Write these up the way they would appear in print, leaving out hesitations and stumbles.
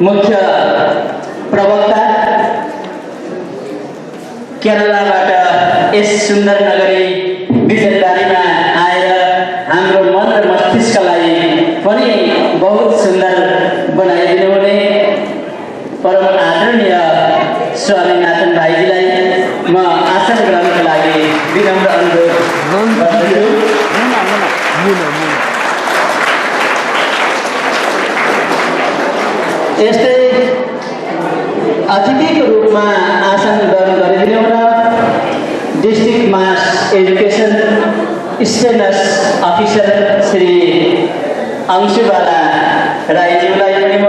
मुख्य प्रवक्ता केरलाबाट यस सुन्दर नगरी बिजनबारीमा आएर हाम्रो मन र मस्तिष्कलाई पनि बहुत सुन्दर बनाइदिनु हुने परम आदरणीय स्वामीनाथन भाइजीलाई म आसन ग्रहणको लागि विनम्र अनुरोध गर्दछु। यस्तै अतिथिको रूपमा आसन ग्रहण गरिदिनु हुन डिस्ट्रिक्ट मास education stannous officer Shri Anshubala राईज्यूलाई पनि म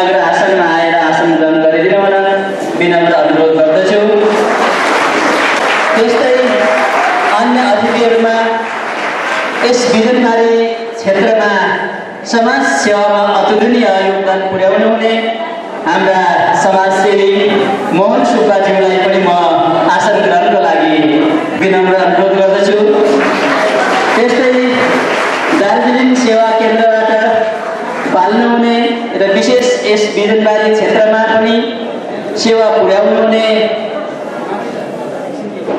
अग्र आसनमा आएर आसन ग्रहण गरिदिनु हुन विनम्र अनुरोध गर्दछु। त्यस्तै अन्य अतिथिहरूमा यस बिजनबारी क्षेत्रमा समाज सेवामा अतुलनीय योगदान पुर्याउनु हुने हाम्रा समाजसेवी मोहन सुब्बाज्यूलाई पनि म आसन ग्रहणको लागि विनम्र अनुरोध गर्दछु। त्यस्तै दार्जिलिङ सेवा केन्द्रबाट पाल्नु हुने र विशेष यस बिजनबारी क्षेत्रमा पनि सेवा पुर्याउनु हुने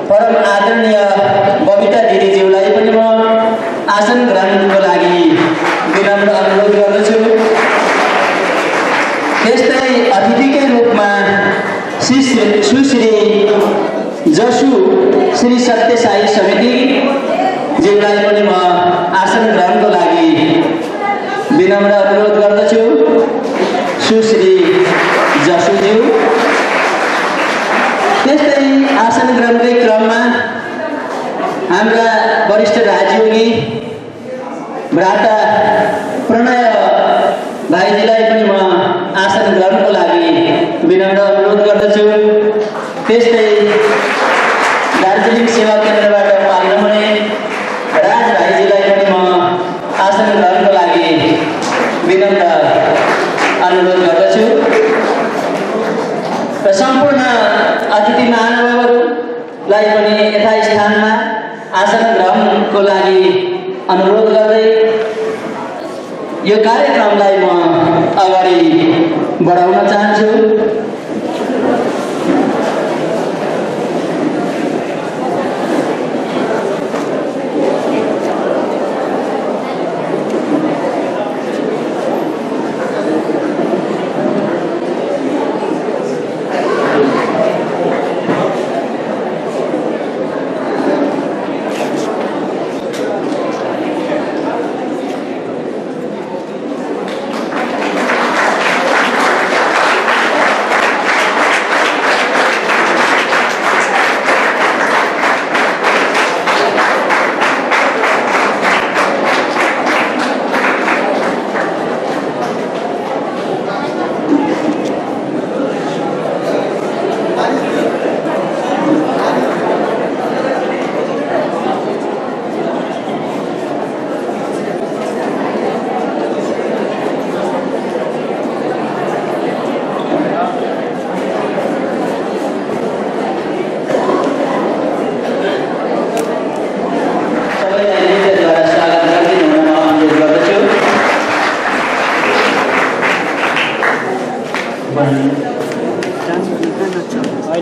परम आदरणीय बबिता दिदीज्यूलाई पनि म आसन ग्रहणको लागि विनम्र अनुरोध गर्दछु। त्यस्तै अतिथिकै रूपमा सुश्री जसु श्री सत्य साई समिति ज्यूलाई पनि म आसन ग्रहणको लागि विनम्र अनुरोध गर्दछु। सुश्री जसुज्यू। त्यस्तै आसन ग्रहणकै क्रममा हाम्रा वरिष्ठ राजयोगी भ्राता प्रणय भाइजीलाई पनि म आसन ग्रहणको लागि विनम्र अनुरोध गर्दछु। त्यस्तै दार्जिलिङ सेवा केन्द्रबाट पाल्नु हुने राज भाइजीलाई पनि म आसन ग्रहणको लागि विनम्र अनुरोध गर्दछु र सम्पूर्ण अतिथि महानुभावहरूलाई पनि यथास्थानमा आसन ग्रहणको लागि अनुरोध गर्दै यो कार्यक्रमलाई म अगाडि बढाउन चाहन्छु।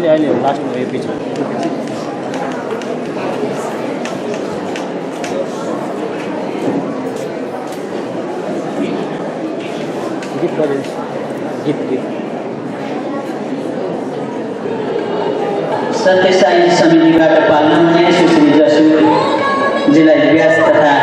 अहिले लास्टमा यो पछि गीत बजाइन्छ। गीत गीत सत्यसाई समितिबाट पाल्नु हुने सुश्री जसुजीलाई व्यास तथा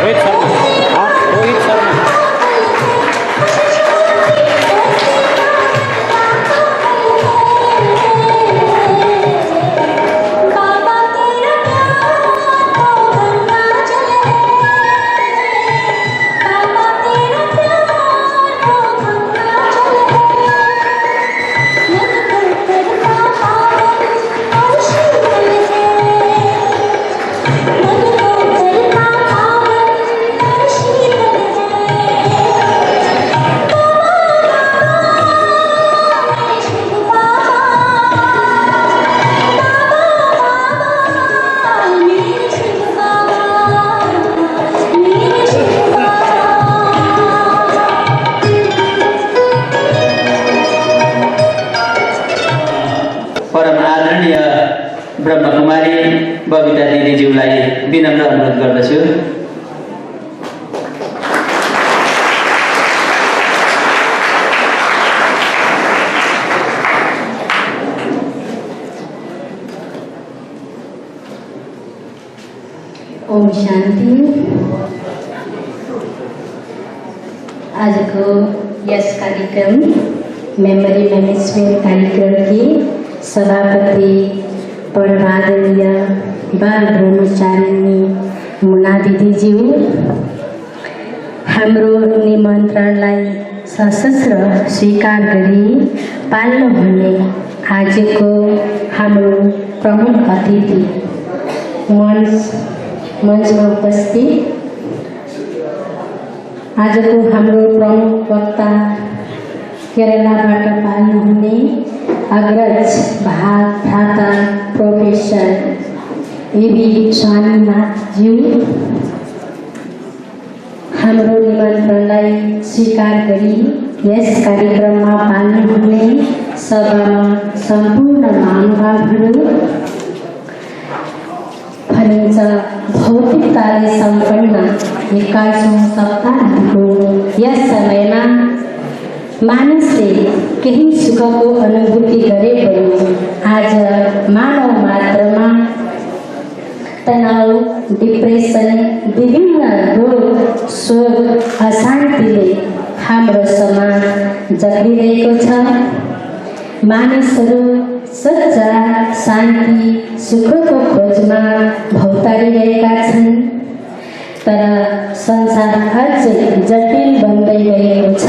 रोहित शर्मा रोहित शर्मा परम आदरणीय ब्रह्मकुमारी बबिता दिदीज्यूलाई विनम्र अनुरोध गर्दछु। ओम शान्ति। आजको यस कार्यक्रम मेमोरी मैनेजमेंट कार्यक्रम की सभापति परम आदरणीय बाल ब्रह्मचारिणी मुना दिदीज्यू हाम्रो निमन्त्रणलाई सशस्त्र स्वीकार गरी पाल्नुहुने आजको हाम्रो प्रमुख अतिथि मञ्चमा उपस्थित आजको हाम्रो प्रमुख वक्ता केरलाबाट पाल्नुहुने अग्रज भ्राता प्रोफेसर एबी स्वामीनाथज्यू हाम्रो निमन्त्रणलाई स्वीकार गरी यस कार्यक्रममा पाल्नुहुने सभामा सम्पूर्ण महानुभावहरू भनिन्छ भौतिकताले सम्पन्न 21औं शताब्दीको यस समयमा मानिसले केही सुखको अनुभूति गरे पनि आज मानव मात्रमा तनाव, डिप्रेसन, विभिन्न रोग, शोक, अशान्तिले हाम्रो समाज जगिरहेको छ। मानिसहरू सच्चा शान्ति, सुखको खोजमा भौतारिरहेका छन्, तर संसार अझै जटिल बन्दै गएको छ।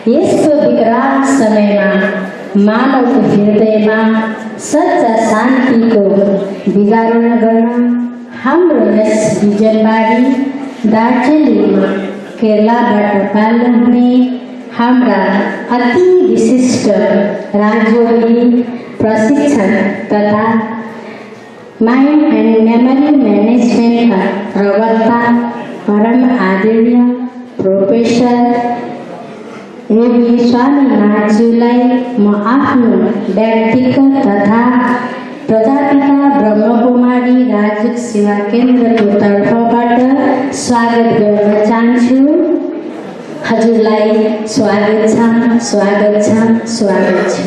यस्तो विकराल समयमा मानवको हृदयमा सच्चा शान्तिको विजारण गर्न हाम्रो यस बिजनबारी दार्जिलिङमा केरलाबाट पाल्नुहुने हाम्रा अति विशिष्ट राजयोगी प्रशिक्षण तथा माइन्ड एन्ड मेमोरी म्यानेजमेन्टका प्रवक्ता परम आदरणीय प्रोफेसर एबी स्वामीनाथज्यूलाई म आफ्नो व्यक्तिगत तथा प्रजापिता ब्रह्मकुमारी राजयोग सेवा केन्द्रको तर्फबाट स्वागत गर्न चाहन्छु। हजुरलाई स्वागत छ, स्वागत छ, स्वागत छ।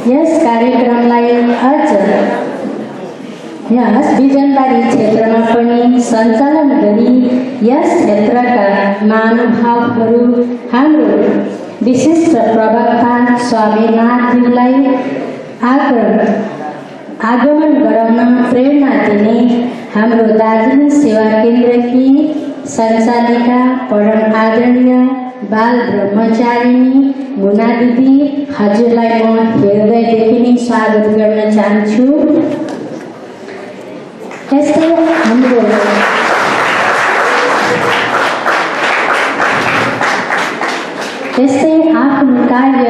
यस कार्यक्रमलाई अझ यस बिजनबारी क्षेत्रमा पनि सञ्चालन गरी यस क्षेत्रका महानुभावहरू हाम्रो विशिष्ट प्रवक्ता स्वामीनाथज्यूलाई आगमन गराउन प्रेरणा दिने हाम्रो दार्जिलिङ सेवा केन्द्रकी सञ्चालिका परम आदरणीय बाल ब्रह्मचारिणी मुना दिदी हजुरलाई म हृदयदेखि नै स्वागत गर्न चाहन्छु। यस्तै हाम्रो आफ्नो कार्य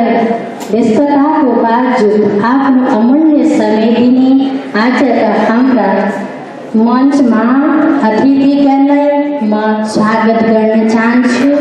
व्यस्तता को बावजुद आफ्नो अमूल्य समय दिने आजका हाम्रा मञ्चमा अतिथिगणलाई म स्वागत गर्न चाहन्छु।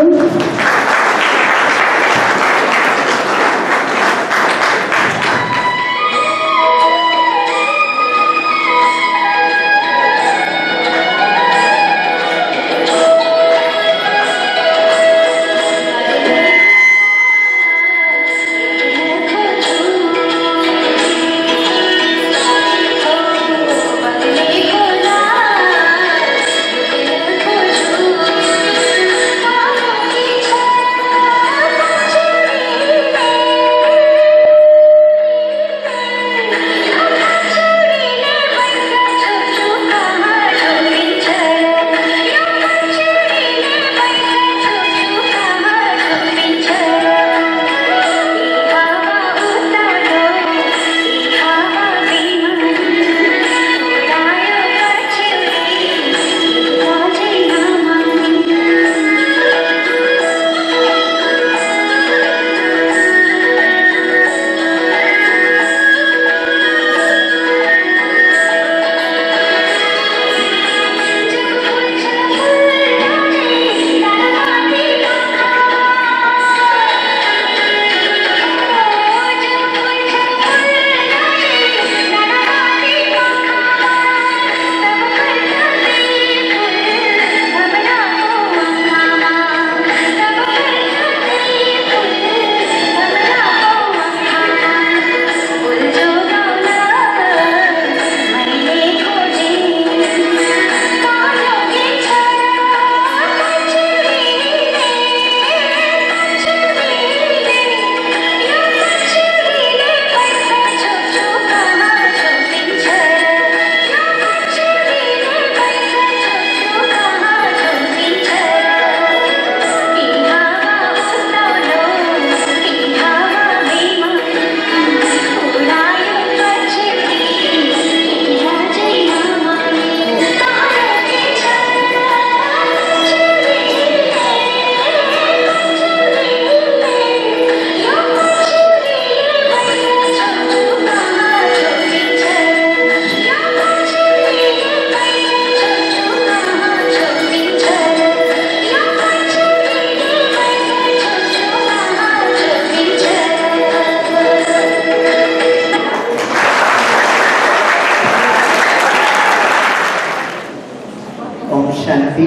शांति।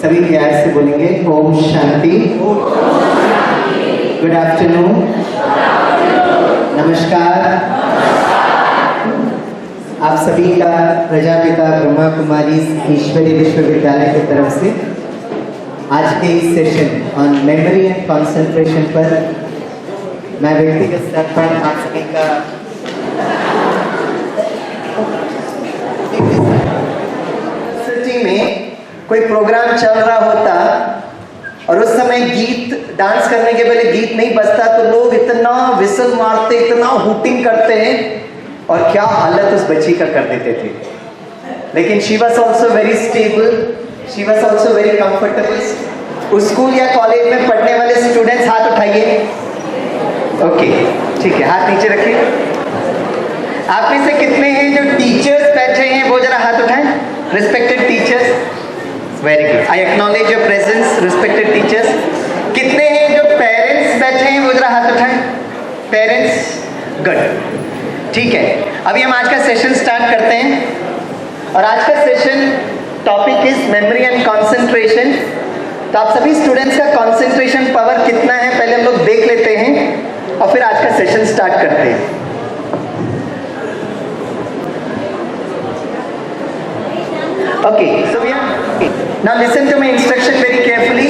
सभी प्यार से बोलेंगे ओम शांति। गुड आफ्टरनून, नमस्कार। आप सभी का प्रजापिता ब्रह्मा कुमारी ईश्वरी विश्वविद्यालय की तरफ से आज के इस session on memory and concentration पर मैं व्यक्तिगत स्तर पर आप सभी का में कोई प्रोग्राम चल रहा होता और उस समय गीत डांस करने के पहले गीत नहीं बजता तो लोग इतना विसल मारते, इतना हूटिंग करते हैं और क्या हालत उस बच्ची का कर देते थे। लेकिन she was also very stable, she was also very comfortable. उस स्कूल या कॉलेज में पढ़ने वाले स्टूडेंट्स हाथ उठाइए। ओके, ठीक है, हाथ नीचे रखिए। आप में से कितने हैं जो टीचर्स बैठे हैं, वो जरा हाथ उठाएं। Respected teachers, very good, I acknowledge your presence respected teachers. कितने हैं जो पेरेंट्स बैठे हैं, वो जरा हाथ उठाएं। पेरेंट्स, गुड, ठीक है। अभी हम आज का सेशन स्टार्ट करते हैं और आज का session topic is memory and concentration. तो आप सभी स्टूडेंट्स का कंसंट्रेशन पावर कितना है पहले हम लोग देख लेते हैं और फिर आज का सेशन स्टार्ट करते हैं। Okay, so we now listen to my instruction very carefully.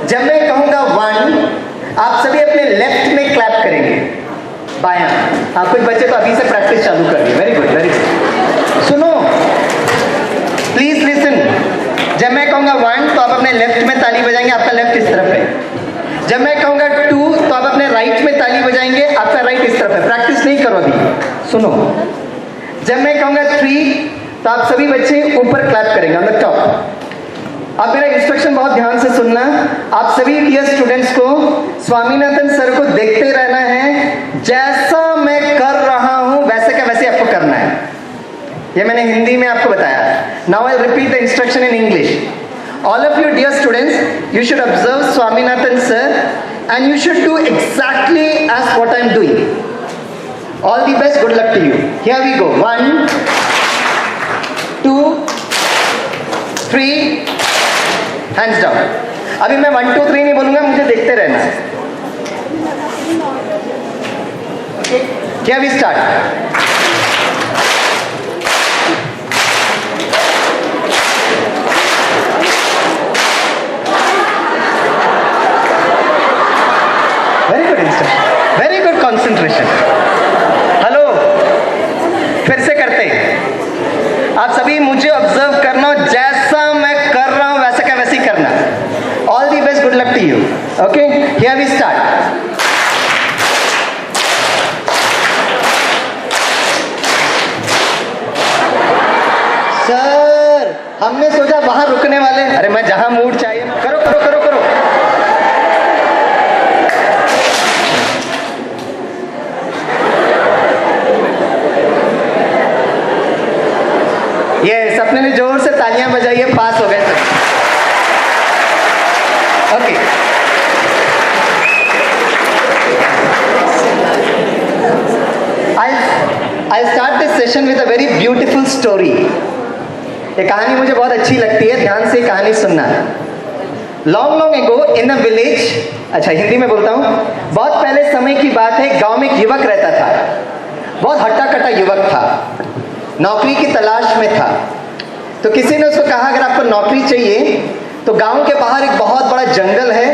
जब मैं कहूंगा 1, आप सभी अपने लेफ्ट में क्लैप करेंगे, बायां। हाँ, कुछ बच्चे तो अभी से प्रैक्टिस चालू कर दिए। Very good, very good. सुनो, प्लीज लिसन। जब मैं कहूंगा 1 तो आप अपने लेफ्ट में ताली बजाएंगे, आपका लेफ्ट इस तरफ है। जब मैं कहूंगा 2 तो आप अपने राइट में ताली बजाएंगे, आपका राइट इस तरफ है। प्रैक्टिस नहीं करो अभी, सुनो। जब मैं कहूंगा 3 तो आप सभी बच्चे ऊपर क्लैप करेंगे ऑन द टॉप। अब मेरा इंस्ट्रक्शन बहुत ध्यान से सुनना। आप सभी डियर स्टूडेंट्स को स्वामीनाथन सर को देखते रहना है, जैसा मैं कर रहा हूं वैसे का वैसे आपको करना है। ये मैंने हिंदी में आपको बताया। Now I repeat the instruction in English. All of you dear students, you should observe Swaminathan sir and you should do exactly as what I am doing. All the best, good luck to you. Here we go. 1 2 3 hands down. अभी मैं 1 2 3 नहीं बोलूंगा, मुझे देखते रहना है। क्या we start? Very good instruction, very good concentration. Hello, फिर से करते हैं। आप सभी मुझे ऑब्जर्व करना, जैसा मैं कर रहा हूं वैसा का वैसे ही करना। All the best, good luck to you. Okay, here we start. Sir, हमने सोचा वहां रुकने वाले। अरे मैं जहां मूड चाहिए। करो करो करो करो। ये सपने ने जोर से तालियां बजाई है, पास हो गए sir. Okay, I start this session with a very beautiful story. ये कहानी मुझे बहुत अच्छी लगती है, ध्यान से कहानी सुनना। Long long ago in a village, अच्छा हिंदी में बोलता हूँ। बहुत पहले समय की बात है, गांव में एक युवक रहता था। बहुत हट्टा कट्टा युवक था, नौकरी की तलाश में था। तो किसी ने उसको कहा अगर आपको नौकरी चाहिए तो गांव के बाहर एक बहुत बड़ा जंगल है,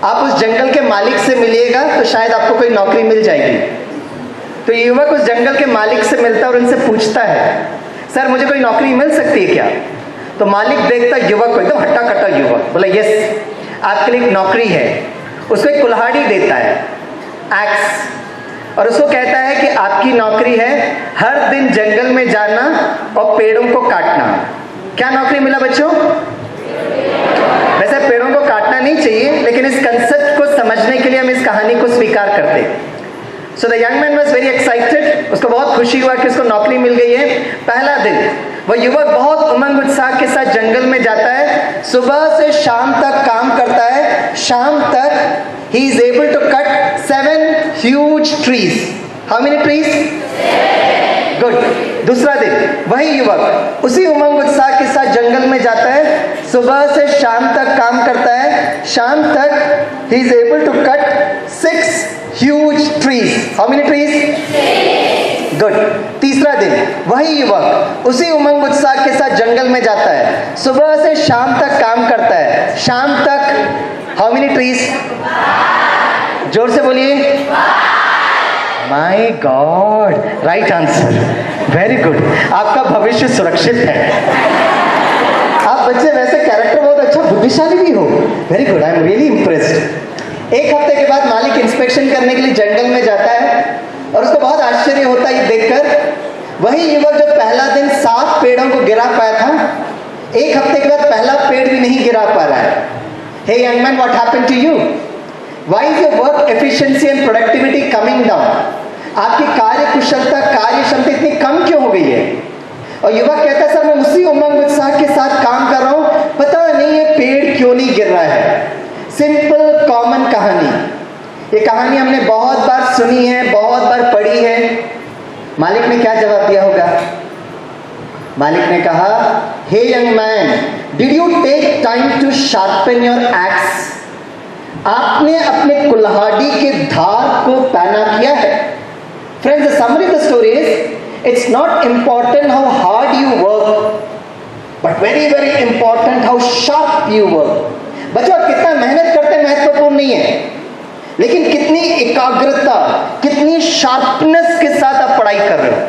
आप उस जंगल के मालिक से मिलिएगा तो शायद आपको कोई नौकरी मिल जाएगी। तो युवक उस जंगल के मालिक से मिलता है और उनसे पूछता है, सर मुझे कोई नौकरी मिल सकती है क्या? तो मालिक देखता युवक को, एकदम हट्टा कट्टा युवक, बोला यस, आपके लिए एक नौकरी है। उसको एक कुल्हाड़ी देता है, एक्स, और उसको कहता है कि आपकी नौकरी है हर दिन जंगल में जाना और पेड़ों को काटना। क्या नौकरी मिला बच्चों? वैसे पेड़ों को काटना नहीं चाहिए, लेकिन इस कंसेप्ट को समझने के लिए हम इस कहानी को स्वीकार करते हैं। So the young man was very excited. उसको बहुत खुशी हुआ कि उसको नौकरी मिल गई है। पहला दिन वो युवक बहुत उमंग उत्साह के साथ जंगल में जाता है, सुबह से शाम तक काम करता है। शाम तक he is able to cut 7 huge trees. How many trees? 7. Good. दूसरा दिन वही युवक उसी उमंग उत्साह के साथ जंगल में जाता है, सुबह से शाम तक काम करता है। शाम तक he is able to cut 6 huge trees. How many trees? 6. Good. तीसरा दिन वही युवक उसी उमंग उत्साह के साथ जंगल में जाता है, सुबह से शाम तक काम करता है। शाम तक हाउ मेनी ट्रीज? जोर से बोलिए। My God, right answer, very good. आपका भविष्य सुरक्षित है। आप बच्चे वैसे कैरेक्टर बहुत अच्छा, बुद्धिशाली भी हो। Very good, I am really impressed. एक हफ्ते के बाद मालिक इंस्पेक्शन करने के लिए जंगल में जाता है और उसको बहुत आश्चर्य होता है देखकर। वही युवक जो पहला दिन 7 पेड़ों को गिरा पाया था, एक हफ्ते के बाद पहला पेड़ भी नहीं गिरा पा रहा है। Hey young man, what happened to you? Why is your work efficiency and productivity coming down? आपकी कार्य कुशलता, कार्य क्षमता इतनी कम क्यों हो गई है? और युवक कहता है सर मैं उसी उमंग उत्साह के साथ काम कर रहा हूं, पता नहीं ये पेड़ क्यों नहीं गिर रहा है। सिंपल कॉमन कहानी। ये कहानी हमने बहुत बार सुनी है, बहुत बार पढ़ी है। मालिक ने क्या जवाब दिया होगा? मालिक ने कहा, hey young man, did you take time to sharpen your axe? आपने अपने कुल्हाड़ी के धार को पैना किया है? Friends, the summary of the story is, it's not important how hard you work, but very very important how sharp you work. बच्चों, आप कितना मेहनत करते हैं महत्वपूर्ण नहीं है, लेकिन कितनी एकाग्रता, कितनी शार्पनेस के साथ आप पढ़ाई कर रहे हो।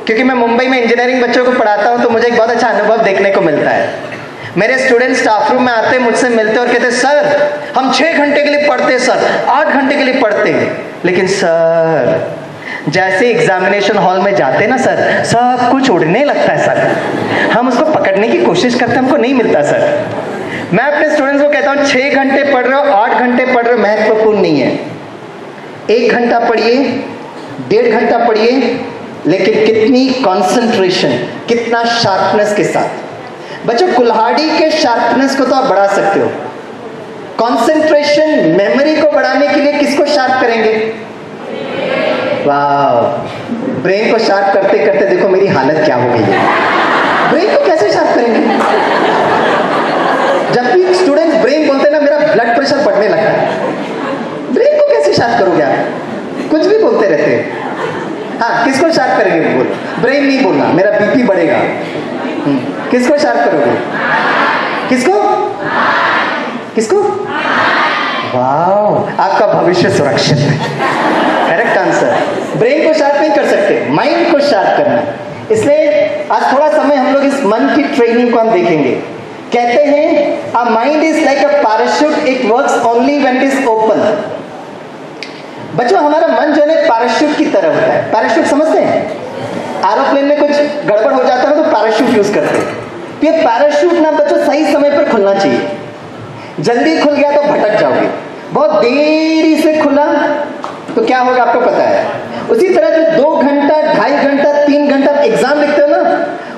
क्योंकि मैं मुंबई में इंजीनियरिंग बच्चों को पढ़ाता हूं, तो मुझे एक बहुत अच्छा अनुभव देखने को मिलता है। मेरे स्टूडेंट स्टाफ रूम में आते हैं, मुझसे मिलते हैं और कहते हैं सर हम 6 घंटे के लिए पढ़ते हैं, सर 8 घंटे के लिए पढ़ते हैं, लेकिन सर जैसे एग्जामिनेशन हॉल में जाते हैं ना सर, सब कुछ उड़ने लगता है सर। हम उसको पकड़ने की कोशिश करते हैं, हमको नहीं मिलता सर। मैं अपने स्टूडेंट्स को कहता हूँ 6 घंटे पढ़ रहे हो, 8 घंटे पढ़ रहे हो, महत्वपूर्ण नहीं है। 1 घंटा पढ़िए, 1.5 घंटा पढ़िए, लेकिन कितनी कंसंट्रेशन, कितना शार्पनेस के साथ। बच्चों, कुल्हाड़ी के शार्पनेस को तो आप बढ़ा सकते हो, कंसंट्रेशन, मेमोरी को बढ़ाने के लिए किसको शार्प करेंगे? वाह, ब्रेन को शार्प करते करते देखो मेरी हालत क्या हो गई है। ब्रेन को कैसे शार्प करेंगे? जब भी स्टूडेंट्स ब्रेन बोलते हैं ना, मेरा ब्लड प्रेशर बढ़ने लगता है। ब्रेन को कैसे शार्प करोगे आप? कुछ भी बोलते रहते हैं। हाँ, किसको शार्प करेंगे? बोलो, ब्रेन नहीं बोलना, मेरा बीपी बढ़ेगा। किसको शार्प करोगे? किसको? किसको? वाह, आपका भविष्य सुरक्षित है। Correct answer. ब्रेन को शार्प नहीं कर सकते, माइंड को शार्प करना। इसलिए आज थोड़ा समय हम लोग इस मन की ट्रेनिंग को हम देखेंगे। कहते हैं a mind is like a parachute, it works only when it is open. बच्चों, हमारा मन जो है पैराशूट की तरह होता है। पैराशूट समझते हैं? एरोप्लेन में कुछ गड़बड़ हो जाता है तो पैराशूट यूज करते हैं। तो ये पैराशूट ना बच्चों सही समय पर खुलना चाहिए। जल्दी खुल गया तो भटक जाओगे, बहुत देरी से खुला तो क्या होगा आपको पता है। उसी तरह जो 2 घंटा, 2.5 घंटा, 3 घंटा एग्जाम लिखते हो ना,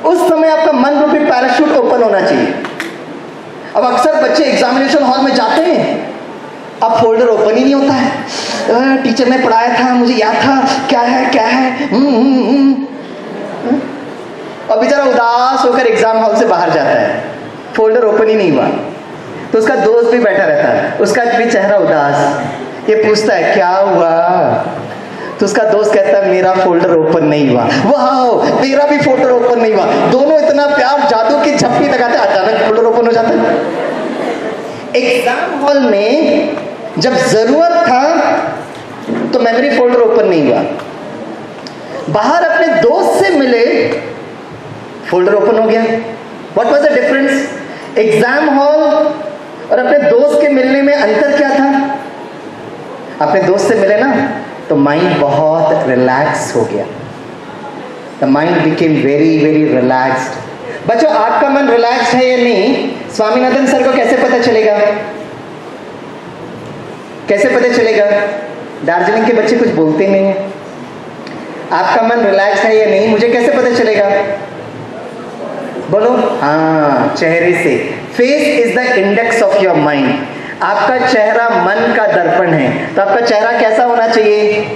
उस समय आपका मन रूपी पैराशूट ओपन होना चाहिए। अब अक्सर बच्चे एग्जामिनेशन हॉल में जाते हैं, अब फोल्डर ओपन ही नहीं होता है। टीचर ने पढ़ाया था, मुझे याद था, क्या है क्या है। और बेचारा उदास होकर एग्जाम हॉल से बाहर जाता है, फोल्डर ओपन ही नहीं हुआ। तो उसका दोस्त भी बैठा रहता है, उसका भी चेहरा उदास। ये पूछता है क्या हुआ, तो उसका दोस्त कहता है मेरा फोल्डर ओपन नहीं हुआ। वाह, मेरा भी फोल्डर ओपन नहीं हुआ। दोनों इतना प्यार जादू की झप्पी लगाते, अचानक फोल्डर ओपन हो जाता है। एग्जाम हॉल में जब जरूरत था तो मेमोरी फोल्डर ओपन नहीं हुआ। बाहर अपने दोस्त से मिले, फोल्डर ओपन हो गया। What was the difference? Exam hall और अपने दोस्त के मिलने में अंतर क्या था? अपने दोस्त से मिले ना तो माइंड बहुत रिलैक्स हो गया। The mind became very very relaxed. बच्चों, आपका मन रिलैक्स है या नहीं, स्वामीनाथन सर को कैसे पता चलेगा? कैसे पता चलेगा? दार्जिलिंग के बच्चे कुछ बोलते नहीं है। आपका मन रिलैक्स है या नहीं, मुझे कैसे पता चलेगा? बोलो। हाँ, चेहरे से। Face is the index of your mind. आपका चेहरा मन का दर्पण है, तो आपका चेहरा कैसा होना चाहिए?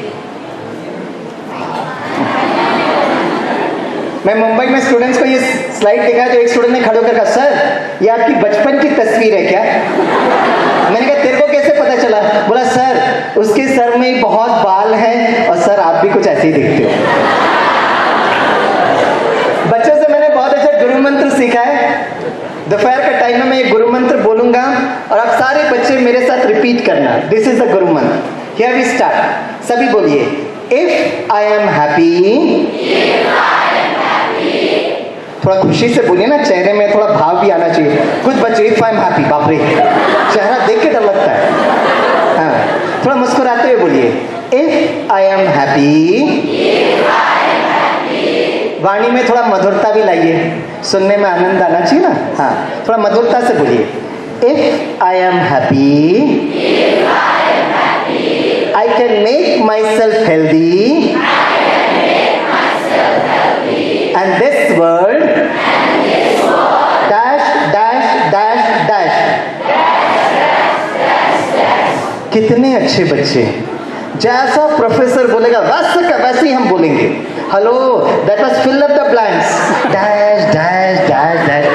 मैं मुंबई में स्टूडेंट्स को ये स्लाइड दिखाया तो एक स्टूडेंट ने खड़े होकर कहा, सर ये आपकी बचपन की तस्वीर है क्या? मैंने कहा तेरे को कैसे पता चला? बोला सर उसके सर में बहुत बाल हैं और सर आप भी कुछ ऐसे ही दिखते हो। बच्चों से मैंने बहुत अच्छा गुरु मंत्र सीखा है। दोपहर का टाइम में मैं ये गुरु मंत्र बोलूंगा और आप सारे बच्चे मेरे साथ रिपीट करना। This is the guru mantra. Here we start. सभी बोलिए, इफ आई एम हैप्पी। थोड़ा खुशी से बोलिए ना, चेहरे में थोड़ा भाव भी आना चाहिए। कुछ बच्चे इफ आई एम हैप्पी, बाप रे, चेहरा देख के डर लगता है। हाँ, थोड़ा मुस्कुराते हुए बोलिए, इफ आई एम हैप्पी। वाणी में थोड़ा मधुरता भी लाइए, सुनने में आनंद आना चाहिए ना। हाँ, थोड़ा मधुरता से बोलिए, if I am happy I can make my self healthy and this world dash dash dash dash. कितने अच्छे बच्चे, जैसा प्रोफेसर बोलेगा वैसे ही हम बोलेंगे। Hello, that was fill up the blanks, dash dash dash dash.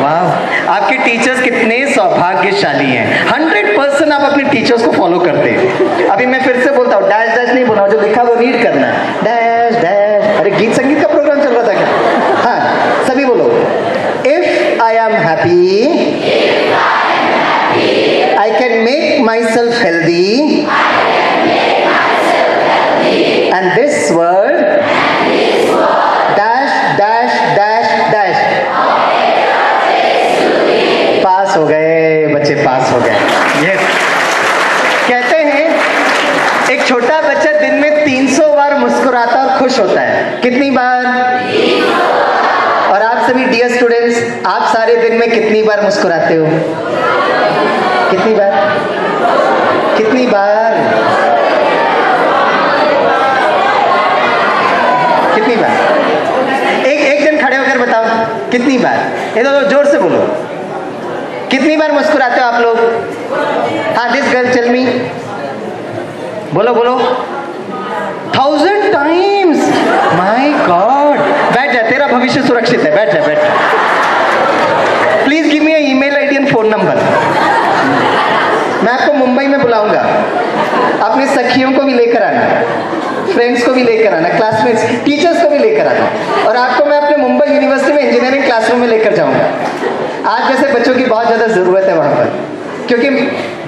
वाह, आपके टीचर्स कितने सौभाग्यशाली हैं। 100% आप अपने टीचर्स को फॉलो करते हैं। अभी मैं फिर से बोलता हूँ, डैश डैश नहीं बोलना, जो लिखा वो रीड करना है। Dash dash. अरे गीत संगीत का प्रोग्राम चल रहा था क्या? हाँ, सभी बोलो, if I am happy I can make my self healthy and this word dash dash dash dash। पास हो गए बच्चे, पास हो गए। यस, कहते हैं एक छोटा बच्चा दिन में 300 बार मुस्कुराता और खुश होता है। कितनी बार? और आप सभी डियर स्टूडेंट्स, आप सारे दिन में कितनी बार मुस्कुराते हो? कितनी बार? कितनी बार? कितनी बार? ये तो जोर से बोलो, कितनी बार मुस्कुराते हो आप लोग? हाँ, दिस गर्ल टेल मी, बोलो बोलो। 1000 टाइम्स, माय गॉड। बैठ जा, तेरा भविष्य सुरक्षित है, बैठ जा बैठ जा। Please give me a email ID and phone number. मैं आपको मुंबई में बुलाऊंगा, अपनी सखियों को भी लेकर आना, फ्रेंड्स को भी लेकर आना, क्लासमेट्स, टीचर्स को भी लेकर आना, और आपको मैं अपने मुंबई यूनिवर्सिटी में इंजीनियरिंग क्लासरूम में लेकर जाऊंगा। आज जैसे बच्चों की बहुत ज़्यादा ज़रूरत है वहाँ पर, क्योंकि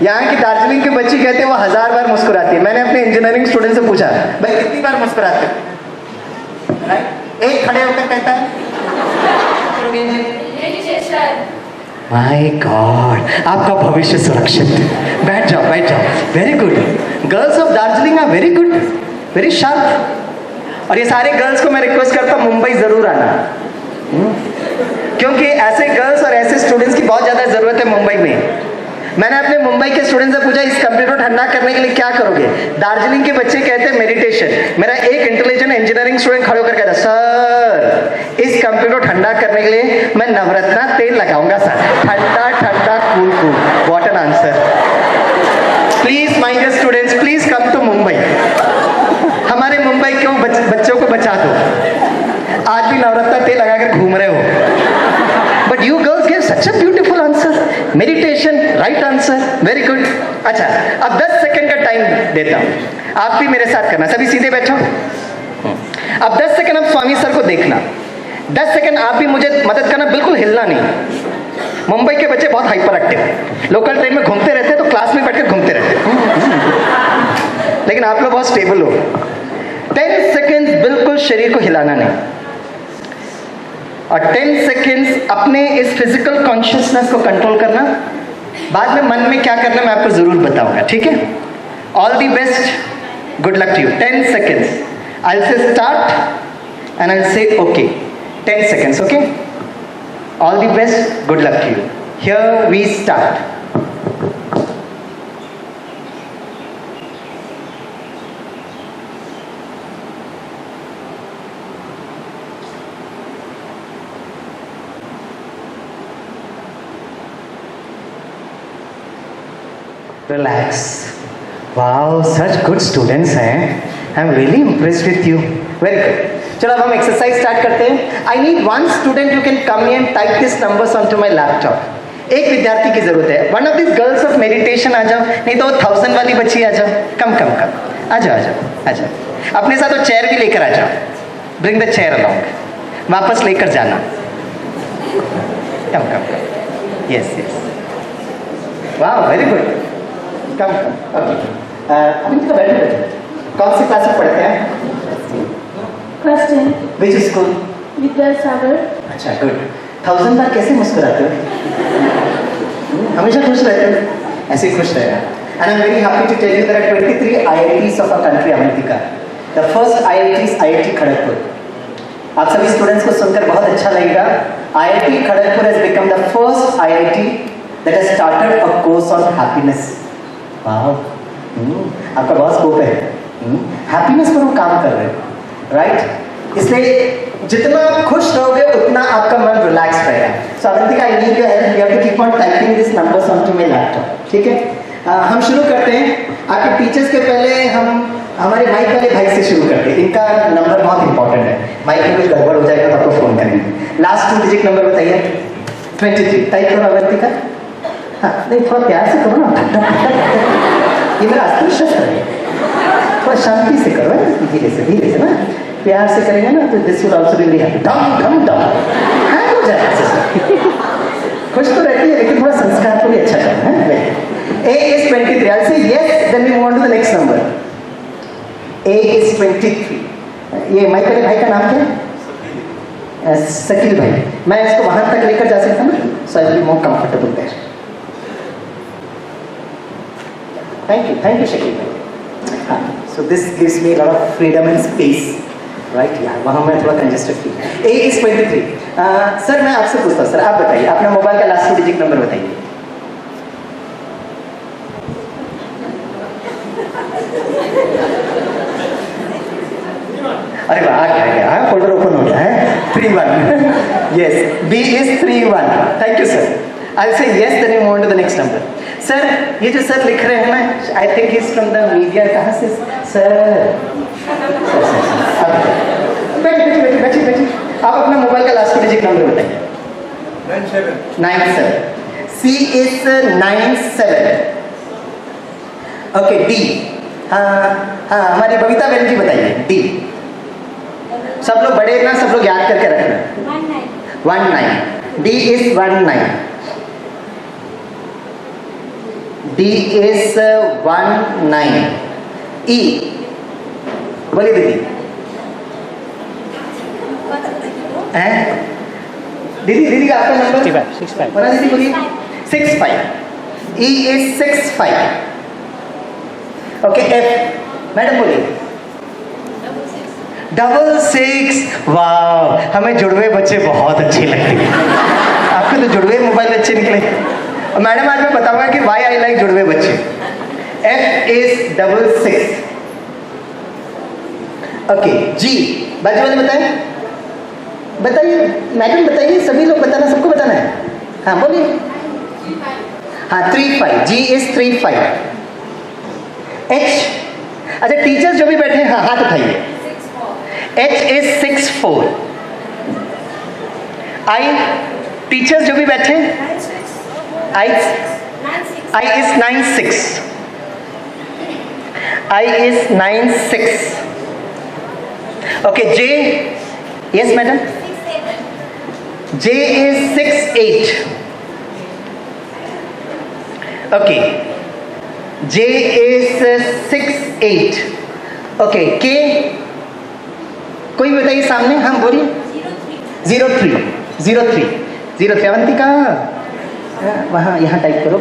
यहाँ की दार्जिलिंग की बच्ची कहते हैं वो 1000 बार मुस्कुराती है। मैंने अपने इंजीनियरिंग स्टूडेंट से पूछा, भाई कितनी बार मुस्कुराते हो? एक खड़े होकर कहता है माय गॉड, आपका भविष्य सुरक्षित। बैठ जाओ बैठ जाओ, very good. Girls of Darjeeling are very good, very sharp. और ये सारे गर्ल्स को मैं रिक्वेस्ट करता हूँ मुंबई जरूर आना, क्योंकि ऐसे गर्ल्स और ऐसे स्टूडेंट्स की बहुत ज़्यादा ज़रूरत है मुंबई में। मैंने अपने मुंबई के स्टूडेंट से पूछा, इस कंप्यूटर ठंडा करने के लिए क्या करोगे? दार्जिलिंग के बच्चे कहते हैं मेडिटेशन। मेरा एक इंटेलिजेंट इंजीनियरिंग स्टूडेंट खड़े होकर कहता, सर इस कंप्यूटर ठंडा करने के लिए मैं नवरत्ना तेल लगाऊंगा सर, ठंडा ठंडा cool cool. What an answer. Please my dear students, please come to Mumbai. हमारे मुंबई के बच्चों को बचा दो। आज भी नवरत्ना तेल लगाकर घूम रहे हो, but you girls give such a beautiful answer. Meditation, right answer, very good. अच्छा, अब 10 सेकंड का टाइम देता हूं, आप भी मेरे साथ करना। सभी सीधे बैठो। अब 10 सेकंड आप स्वामी सर को देखना। 10 सेकंड आप भी मुझे मदद करना, बिल्कुल हिलना नहीं। मुंबई के बच्चे बहुत हाइपर एक्टिव, लोकल ट्रेन में घूमते रहते हैं तो क्लास में बैठकर घूमते रहते हैं, लेकिन आप लोग बहुत स्टेबल हो। 10 सेकंड बिल्कुल शरीर को हिलाना नहीं, और 10 सेकेंड्स अपने इस फिजिकल कॉन्शियसनेस को कंट्रोल करना। बाद में मन में क्या करना मैं आपको जरूर बताऊंगा, ठीक है? All the best, good luck to you. 10 seconds, I will say start and I will say okay. 10 seconds, okay? All the best, good luck to you. Here we start. Relax. Wow, such good students हैं। I'm really impressed with you. Very good. चलो अब हम exercise start करते हैं। I need one student who can come here and type these numbers onto my laptop. एक विद्यार्थी की जरूरत है। One of these girls of meditation आ जाओ, नहीं तो 1000 वाली बच्ची आ जाओ। कम आ जाओ आ जाओ आ जाओ। अपने साथ वो चेयर भी लेकर आ जाओ। Bring the chair along. वापस लेकर जाना। कम। Yes. Wow, very good. कम। अभी तो बैठे। कौन सी क्लास में पढ़ते हैं? क्लास 10। Which school? विद्यासागर। अच्छा, गुड। 1000 बार कैसे मुस्कुराते हो? हमेशा खुश रहते हो? ऐसे ही खुश रहेगा। And I'm very happy to tell you there are 23 IITs of our country, Avantika. The first IIT is IIT Kharagpur. आप सभी स्टूडेंट्स को सुनकर बहुत अच्छा लगेगा। IIT Kharagpur has become the first IIT that has started a course on happiness. वाह, आपका बहुत स्कोप है। हैप्पीनेस पर वो काम कर रहे हैं, राइट? इसलिए जितना खुश रहोगे उतना आपका मन रिलैक्स रहेगा। So Avantika, I need your help. You have to keep on typing this numbers onto my laptop, ठीक है? हम शुरू करते हैं। आपके टीचर्स के पहले हम हमारे माइक वाले भाई से शुरू करते हैं। इनका नंबर बहुत इंपॉर्टेंट है, माइक में कुछ गड़बड़ हो जाएगा तो आपको फोन करेंगे। लास्ट 2 डिजिट नंबर बताइए। 23। टाइप करो अवंतिका। हाँ, नहीं थोड़ा प्यार से करो ना, ये मेरा अस्त्र शस्त्र है। थोड़ा शांति से करो, धीरे से ना, प्यार से करेंगे ना तो this will also be very happy. डम हाँ, हो जाएगा। खुश तो रहती है लेकिन थोड़ा संस्कार को भी अच्छा करना है। A is 23. I'll say yes, then we move on to the next number. A is 23. ये माइक वाले भाई का नाम क्या है? शकील भाई। मैं इसको वहां तक लेकर जा सकता हूँ, so I will be more comfortable there. Thank you, Shakil bhai. So this gives me a lot of freedom and space, right? Yeah, वहाँ मैं थोड़ा congested feel. A is 23. Sir मैं आपसे पूछता हूँ, सर आप बताइए, अपना मोबाइल का लास्ट 2 डिजिट नंबर बताइए। अरे वाह, क्या फोल्डर ओपन हो गया है। 3-1. Yes, B is 3-1. Thank you, sir. I'll say yes, then you move on to the next number. Sir, ये जो सर लिख रहे हैं ना, I think he's from the media. कहाँ से? Sir. बैठिए. आप अपना मोबाइल का लास्ट डिजिट नंबर बताइए. 97. C is 97. Okay, D. हाँ, हमारी बबीता बहन जी बताइए. D. सब लोग बड़े ना, सब लोग याद करके रखना. 19. D is 19. D is 19. E. बोलिए दीदी. हैं? दीदी का आपका नंबर? 65. बना दीदी बोलिए. 65. E is 65. Okay, F. Madam बोलिए. 66. वाह, हमें जुड़वे बच्चे बहुत अच्छे लगते हैं. आपके तो जुड़वे मोबाइल अच्छे निकले. और मैडम आज मैं बताऊंगा कि वाई आई लाइक जुड़वे बच्चे. F is 66. Okay, G. बाजू वाले बताइए. मैडम बताइए, सभी लोग बताना, सबको बताना है. हाँ बोलिए. हाँ 35. G is 35. H. अच्छा, टीचर्स जो भी बैठे हैं, हाँ हाथ उठाइए. H is 64. I. टीचर्स जो भी बैठे हैं, I is 96. I is 96. Okay, J. Yes, madam. J is 68. Okay. J is 68. Okay. K. कोई बताइए सामने. हम बोलिए. 03. अवंतिका, वहाँ यहाँ टाइप करो.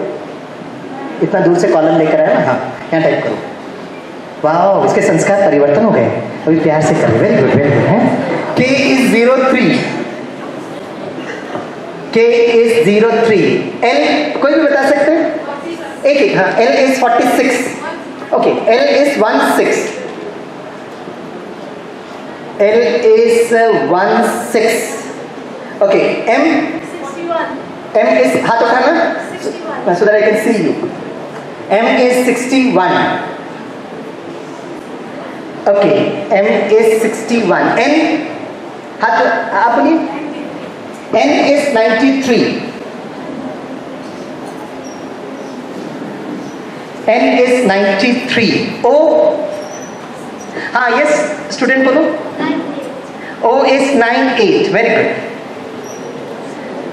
इतना दूर से कॉलम लेकर आया ना. हाँ, यहाँ टाइप करो. वाह, इसके संस्कार परिवर्तन हो गए. अभी प्यार से करो. वेरी गुड है. K is 03. K is 03. L कोई भी बता सकते हैं? एक. हाँ, L is 46. Okay, L is 16. L is 16. Okay, M. M is, हाथ उठाना so that I can see you. M is 61. Okay, M is 61. N, हाथ आप बोलिए. N is 93. N is 93. O, हाँ yes, स्टूडेंट बोलो. O is 98. Very good.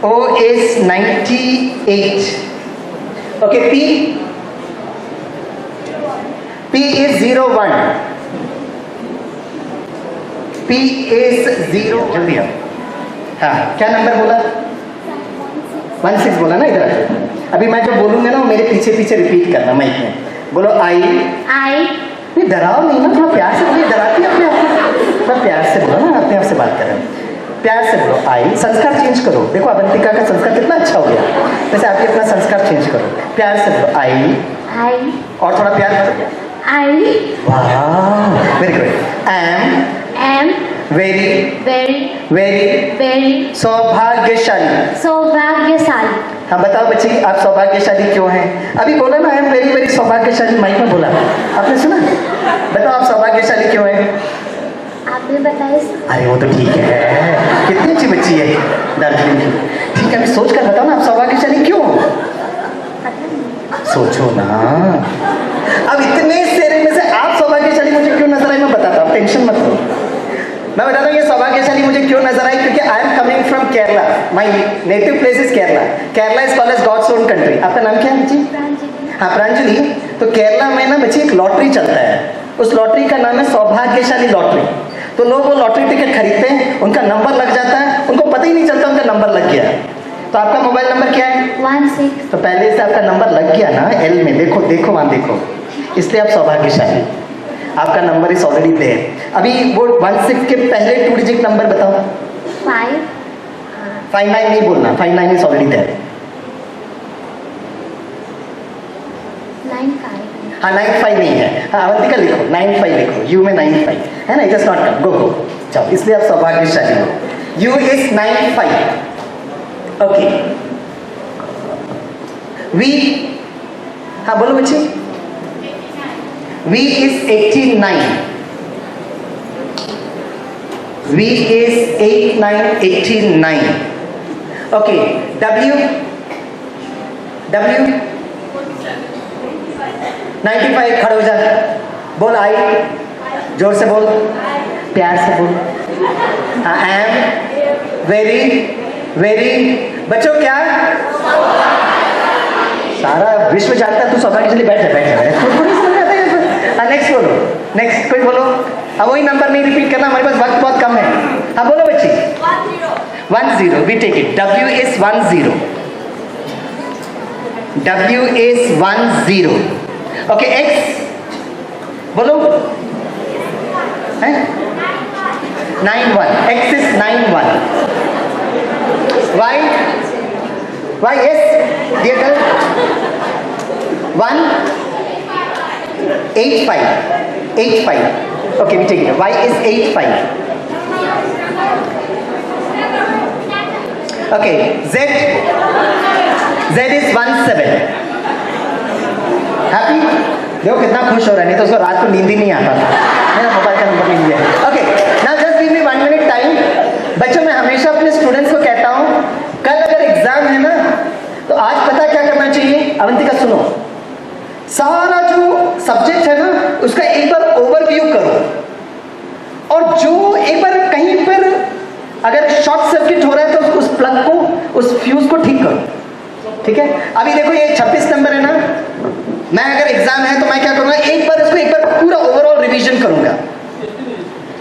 O is 98. Okay, P. P is 01. P is 0. जल्दी आओ. हाँ, क्या number बोला? 16 बोला ना. इधर अभी मैं जब बोलूंगा ना, मेरे पीछे पीछे रिपीट करना माइक में. बोलो I. नहीं, डराओ नहीं ना, थोड़ा प्यार से बोलिए. डराती है अपने आप को. थोड़ा प्यार से बोलो ना, अपने आप से बात कर रहे हैं. प्यार से बोलो. I. संस्कार चेंज करो. देखो अवंतिका का संस्कार कितना अच्छा हो गया. वैसे आप भी अपना संस्कार चेंज करो. प्यार से बोलो. I. और थोड़ा प्यार करो. वाह, वेरी गुड. am very सौभाग्यशाली. हाँ बताओ बच्ची, आप सौभाग्यशाली क्यों हैं? अभी बोला ना, आई एम वेरी सौभाग्यशाली. माइक में बोला, आपने सुना? बताओ आप सौभाग्यशाली क्यों हैं? आपने बताया. अरे वो तो ठीक है, कितनी अच्छी बच्ची है दार्जिलिंग की. ठीक है, अभी सोच कर बताओ ना, आप सौभाग्यशाली क्यों हो? सोचो ना. अब इतने सारे में से आप सौभाग्यशाली मुझे क्यों नजर आई, मैं बताता हूँ. टेंशन मत लो, मैं बताता हूँ ये सौभाग्यशाली मुझे क्यों नजर आई. क्योंकि I am coming from Kerala. My native place is Kerala. Kerala is called as God's own country. आपका नाम क्या है बच्ची? हाँ, प्रांजलि. तो केरला में ना बच्ची एक लॉटरी चलता है. उस लॉटरी का नाम है सौभाग्यशाली लॉटरी. तो लोग वो लॉटरी टिकट खरीदते हैं, उनका नंबर लग जाता है, उनको पता ही नहीं चलता उनका नंबर लग गया. तो आपका मोबाइल नंबर क्या है? 16. तो पहले से आपका नंबर लग गया ना एल में. देखो वहाँ देखो, इसलिए आप सौभाग्यशाली. आपका नंबर इज ऑलरेडी देयर. अभी वो 16 के पहले 2 डिजिट नंबर बताओ. 59 नहीं बोलना. 59 इज ऑलरेडी देयर. 95. हाँ 95 नहीं है. हाँ अवंतिका लिखो 95 लिखो. यू में 95 है ना. इट इज नॉट कम. गो जाओ. इसलिए आप सौभाग्यशाली हो. U is 95. Okay. V, हाँ बोलो बच्चे. V is 89. V is 89. Okay. W 95. खड़े हो जा. बोल I. जोर से बोल. प्यार से बोल. I am very. बच्चों क्या? सारा विश्व जानता है तू सौभाग्य के लिए. बैठ जा. थोड़ी समझ में आता है. नेक्स्ट बोलो. नेक्स्ट कोई बोलो. अब वही नंबर नहीं रिपीट करना, हमारे पास वक्त बहुत कम है. हाँ बोलो बच्ची. 10. We take it. W is 10. W is 10. Okay. X बोलो. हैं? 91. X is 91. Y. Yes, dear girl. 185. Okay, we take it. Y is 85. Okay, Z is 17. Happy? देखो कितना खुश हो रहा है, नहीं तो उसको रात को नींद ही नहीं आता. मेरा मोबाइल का नंबर नहीं है. Okay, now just give me 1 minute time. बच्चों मैं हमेशा अपने स्टूडेंट्स को कहता हूँ, कल अगर एग्जाम है ना तो आज पता क्या करना चाहिए. अवंतिका सुनो, सारा जो सब्जेक्ट है ना उसका एक बार ओवरव्यू करो, और जो एक बार कहीं पर अगर शॉर्ट सर्किट हो रहा है तो उस प्लग को, उस फ्यूज को ठीक करो. ठीक है. अभी देखो ये 26 नंबर है ना, मैं अगर एग्जाम है तो मैं क्या करूंगा, एक बार पूरा ओवरऑल रिवीजन करूंगा.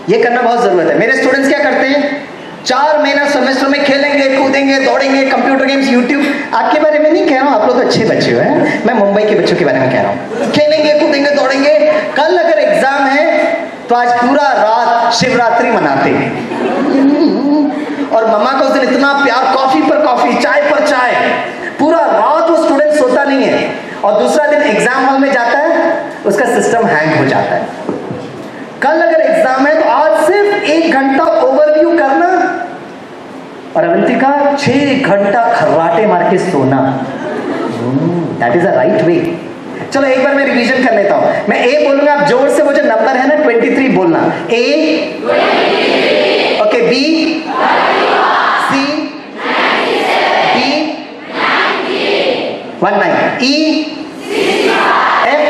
ये करना बहुत जरूरत है. मेरे स्टूडेंट्स क्या करते हैं, 4 महीना सेमेस्टर में खेलेंगे, कूदेंगे, दौड़ेंगे, कंप्यूटर गेम्स, यूट्यूब. आपके बारे में नहीं कह रहा हूँ, आप लोग तो अच्छे बच्चे हो हैं, मैं मुंबई के बच्चों के बारे में कह रहा हूँ. खेलेंगे, कूदेंगे, दौड़ेंगे. कल अगर एग्जाम है तो आज पूरा रात शिवरात्रि मनाते हैं, और मम्मा को उस दिन इतना प्यार, कॉफी पर कॉफी, चाय पर चाय, पूरा रात वो स्टूडेंट सोता नहीं है, और दूसरा दिन एग्जाम हॉल में जाता है, उसका सिस्टम हैंग हो जाता है. कल अगर एग्जाम है तो आज सिर्फ 1 घंटा ओवरव्यू करना, और अवंतिका 6 घंटा खर्राटे मार के सोना. That is a right way. चलो एक बार मैं रिवीजन कर लेता हूं. मैं ए बोलूंगा, आप जोर से वो जो नंबर है ना 23 बोलना. A, okay. B, C, D, 19. E, F,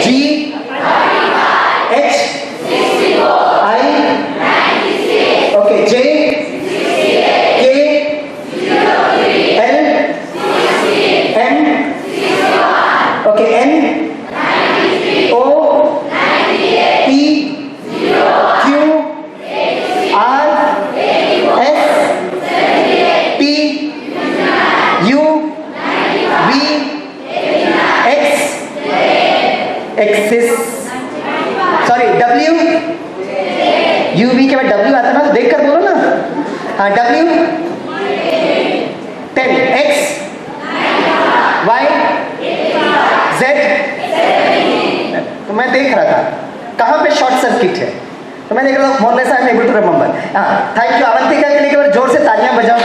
G, H, I, okay, J, K, L, M, okay, N, O, P, Q, R, S, T, U, V, X, is sorry W, U V के बाद W आता ना, देख कर बोलो ना. हाँ W 10, X, Y, Z. तो मैं देख रहा था कहाँ पे शॉर्ट सर्किट है, तो मैं देख रहा था more less I am able to remember. हाँ, थैंक यू. अवंतिका के लिए एक बार जोर से तालियां बजाओ.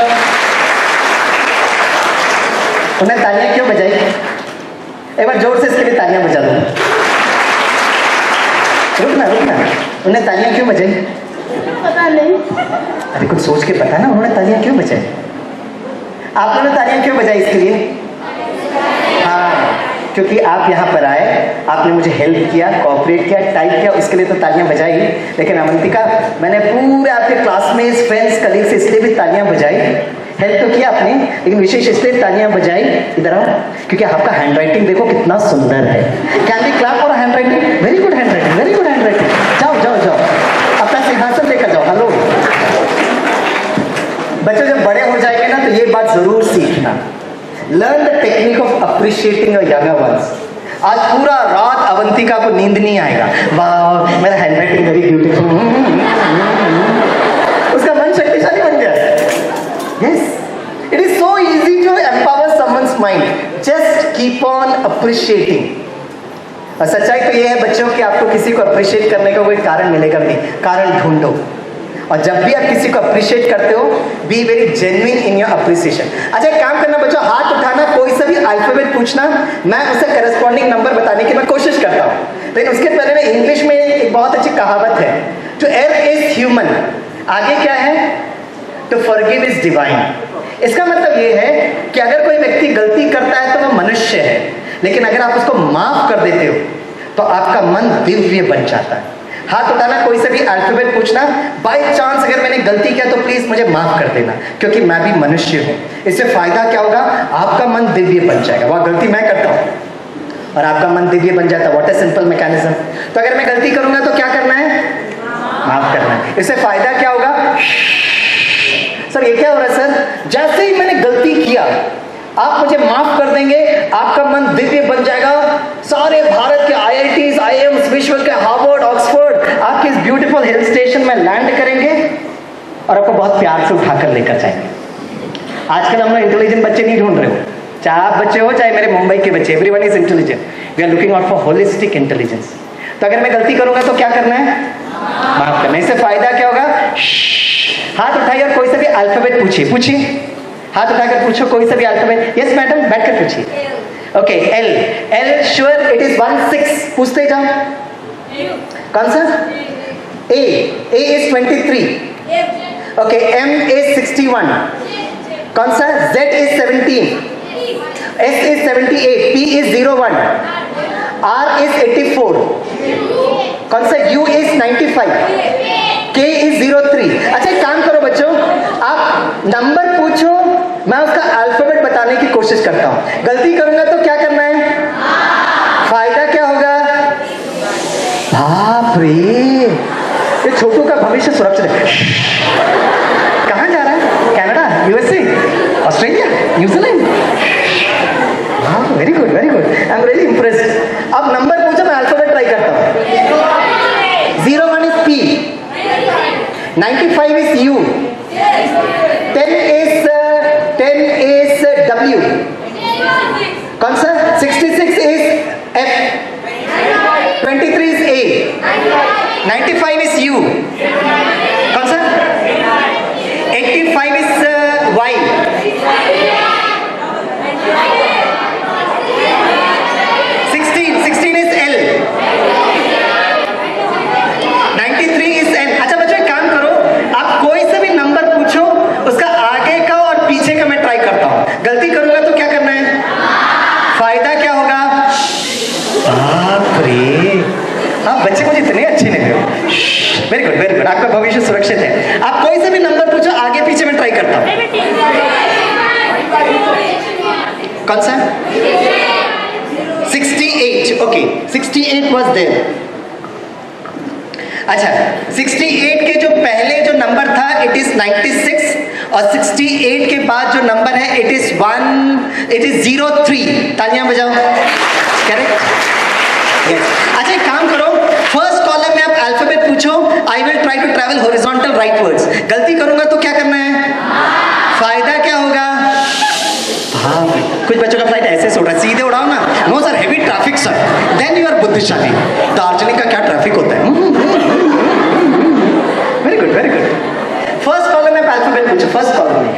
उन्हें तालियां क्यों बजाई, एक बार जोर से इसके लिए तालियां बजा दो. रुकना, उन्हें तालियां क्यों बजाई? पता नहीं. अरे कुछ सोच के पता ना, उन्होंने तालियां क्यों बजाई? आप लोगों ने तालियां क्यों बजाई इसके लिए? हाँ, क्योंकि आप यहाँ पर आए, आपने मुझे हेल्प किया, कोऑपरेट किया, टाइप किया, उसके लिए तो तालियां बजाई. लेकिन अवंतिका, मैंने पूरे आपके क्लासमेट्स, फ्रेंड्स, कलीग्स इसलिए भी तालियां बजाई. हेल्प तो किया आपने, लेकिन विशेष इसलिए तालियां बजाई, इधर आओ, क्योंकि आपका हैंड राइटिंग देखो कितना सुंदर है. Can we clap for handwriting? Very good handwriting, very good handwriting. जाओ अपना सिंहासन लेकर जाओ. हेलो बच्चों, जब बड़े हो जाएंगे ना तो ये बात जरूर सीखना. Learn the technique of appreciating your younger once. आज पूरा रात अवंतिका को नींद नहीं आएगा. वाह, मेरा हैंड राइटिंग वेरी ब्यूटीफुल. उसका मन शक्तिशाली बन गया. Yes, it is so easy to empower someone's mind. Just keep on appreciating. और सच्चाई तो ये है बच्चों कि आपको किसी को अप्रिशिएट करने का कोई कारण मिलेगा नहीं. कारण ढूंढो. और जब भी आप किसी को अप्रिशिएट करते हो, be very genuine in your appreciation. अच्छा एक काम करना बच्चों, हाथ उठाना, कोई सा भी अल्फाबेट पूछना, मैं उसे करस्पॉन्डिंग नंबर बताने की मैं कोशिश करता हूँ। लेकिन उसके पहले में इंग्लिश में एक बहुत अच्छी कहावत है, टू एर्र इज ह्यूमन, आगे क्या है, टू फॉरगिव इज डिवाइन। इसका मतलब ये है कि अगर कोई व्यक्ति गलती करता है तो वह मनुष्य है, लेकिन अगर आप उसको माफ कर देते हो तो आपका मन दिव्य बन जाता है। हाथ उठाना, कोई से भी अल्फाबेट पूछना, बाय चांस अगर मैंने गलती किया तो प्लीज मुझे माफ कर देना, क्योंकि मैं भी मनुष्य हूं। इससे फायदा क्या होगा, आपका मन दिव्य बन जाएगा। वह गलती मैं करता हूं और आपका मन दिव्य बन जाता है। What a simple mechanism. तो अगर मैं गलती करूंगा तो क्या करना है, माफ करना है। इससे फायदा क्या होगा, सर ये क्या हो रहा है सर, जैसे ही मैंने गलती किया आप मुझे माफ कर देंगे, आपका मन दिव्य बन जाएगा। सारे भारत के IITs, IIMs, विश्व के हार्वर्ड, ऑक्सफोर्ड आपके इस ब्यूटीफुल हिल स्टेशन में लैंड करेंगे और आपको बहुत प्यार से उठाकर लेकर जाएंगे। आजकल हम लोग इंटेलिजेंट बच्चे नहीं ढूंढ रहे हो, चाहे आप बच्चे हो चाहे मेरे मुंबई के बच्चे, everyone is intelligent. We are looking out for holistic intelligence. तो अगर मैं गलती करूंगा तो क्या करना है, माफ करना। इससे फायदा क्या होगा, हाथ उठाइए और कोई सा भी अल्फाबेट पूछिए, पूछिए, हाथ उठाकर पूछो कोई सा भी अल्फाबेट। यस मैडम, बैठकर पूछिए। Okay, L, L sure it is 16, पूछते जाओ। कौन सा, A, A is 23। Okay, M is 61। कौन सा, Z is 17, S is 78, P is 01, R is 84। कौन सा, यू इज 95, के इज 03। अच्छा एक काम करो बच्चों, आप नंबर पूछो, मैं उसका अल्फाबेट बताने की कोशिश करता हूं। गलती करूंगा तो क्या करना है, फायदा क्या होगा, बाप रे, ये छोटू का भविष्य सुरक्षित है। कहां जा रहा है, कनाडा, USA, ऑस्ट्रेलिया, न्यूजीलैंड। हाँ, very good, very good, I am really impressed. अब नंबर पूछो, मैं अल्फाबेट ट्राई करता हूं। 01 is P, 95 is U, 10 is W, कौन सा, 66 is F, 23 is A, 95 is U, कौन सा, 85 is Y, 16 is L, 93 is N। अच्छा बच्चों एक काम करो, आप कोई से भी नंबर पूछो, उसका आगे का और पीछे का मैं ट्राई करता हूं। गलती करूंगा तो क्या करना है, फायदा क्या होगा, बाप रे, हाँ बच्चे मुझे इतने अच्छे लगे हो। वेरी गुड, वेरी गुड, आपका भविष्य सुरक्षित है। आप कोई से भी नंबर पूछो, आगे पीछे मैं ट्राई करता हूं। कौन सा, 68, ओके, 68 वाज देयर। अच्छा, 68 के जो पहले जो नंबर था इट इज 96, और 68 के बाद जो नंबर है इट इज 03। तालियां बजाओ, करेक्ट, यस। अच्छा एक काम करो, फर्स्ट कॉलम में आप अल्फाबेट पूछो, I will try to travel horizontal rightwards. गलती करूंगा तो क्या करना है, फायदा क्या होगा, हाँ कुछ बच्चों का फ्लाइट ऐसे से उड़ा, सीधे उड़ाओ ना, no sir heavy traffic sir, then you are बुद्धिशाली। दार्जिलिंग का क्या ट्रैफिक होता है। Very good, very good. First column में अल्फाबेट पूछो, फर्स्ट कॉलम में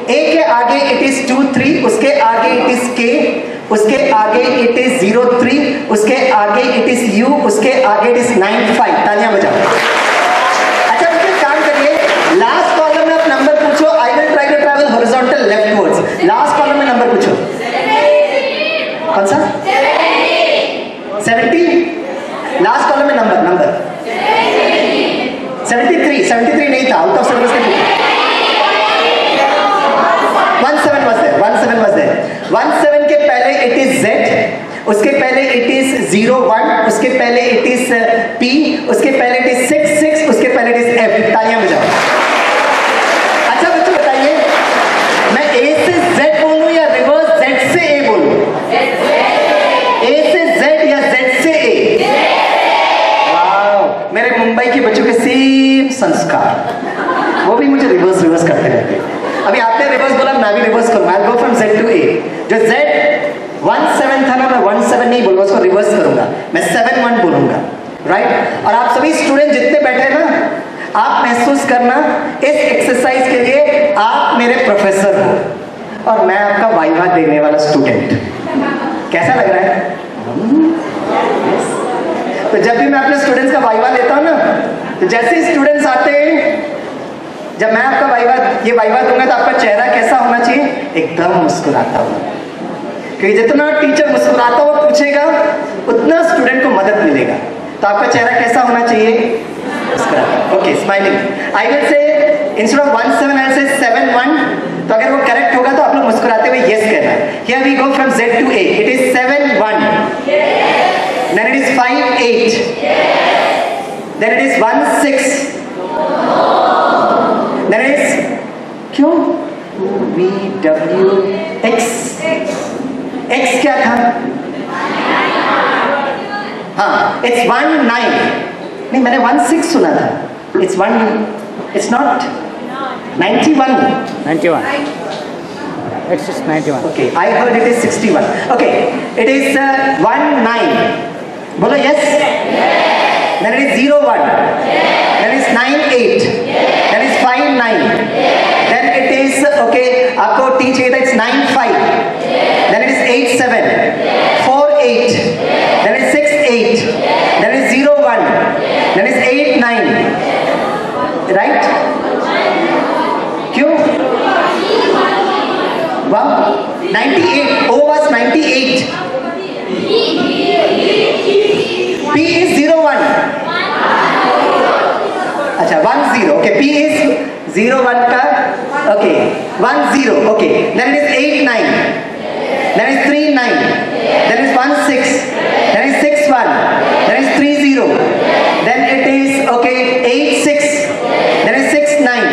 ए के आगे इट इज 23, उसके आगे इट इज के, उसके आगे इट इज 03, उसके आगे इट इज यू, उसके आगे इट इज 95। तालियां बजाओ। अच्छा फिर काम करिए, लास्ट कॉलम में आप नंबर पूछो, I will try to travel horizontal leftwards. Last column में नंबर पूछो, कौन सा, 70, लास्ट कॉलम में नंबर 73 नहीं था, आउट ऑफ सिलेबस के 17 was there। 17 के पहले इट इज Z, उसके पहले इट इज 01, उसके पहले इट इज P, उसके पहले इट इज 66, उसके पहले इट इज F। तालियां बजाओ। अच्छा बच्चों बताइए, मैं A से Z बोलूं या रिवर्स Z से A बोलूं, A से Z या Z से A। वाह, मेरे मुंबई के बच्चों के सेम संस्कार, वो भी मुझे रिवर्स करते रहते हैं। अभी आपने रिवर्स बोला, मैं भी रिवर्स करूंगा, I'll go from Z to A। जो Z17 था ना, मैं 17 नहीं बोलूंगा, उसको रिवर्स करूंगा, मैं 71 बोलूंगा, राइट। और आप सभी स्टूडेंट जितने बैठे हैं ना, आप महसूस करना इस एक्सरसाइज के लिए आप मेरे प्रोफेसर हो और मैं आपका वाइवा देने वाला स्टूडेंट। कैसा लग रहा है? तो जब भी मैं अपने स्टूडेंट्स का वाइवा लेता हूं ना, तो जैसे ही स्टूडेंट्स आते हैं, जब मैं आपका वाइवा दूंगा तो आपका चेहरा कैसा होना चाहिए? एकदम मुस्कुराता हुआ, क्योंकि जितना टीचर मुस्कुराता हुआ पूछेगा उतना स्टूडेंट को मदद मिलेगा। तो आपका चेहरा कैसा होना चाहिए? मुस्कुराता। Okay, smiling. आई विल से इंस्टेड ऑफ 1 7 आई विल से 7 1। तो अगर वो करेक्ट होगा तो आप लोग मुस्कुराते हुए यस कहना। Here we go from Z to A। It is 7 1, then it is 5 8, then it is 1 6, then it is क्यों V W X। X क्या था? हाँ, it's 1 9। नहीं, मैंने 1 6 सुना था। It's 1, it's not 91। 91. X is 91. Okay, I heard it is 61. Okay, it is 1 9। बोलो yes। Then it is 0 1। Then it is 9 8। Then it is 5 9। Then it is okay, आपको T चाहिए था, it's 9 5। Then it is 8 7, 4 8, then it is 6 8, then it is 0 1, then it is 8 9, right? क्यों? Wow, 98. O was 98. P is 0 1. अच्छा, 1 0. Okay, P is 0 1 का okay, 1 0. Okay, then it is 8 9. Then is 3 9, then is 1 6, then is 6 1, then is 3 0, then it is okay 8 6, then is 6 9,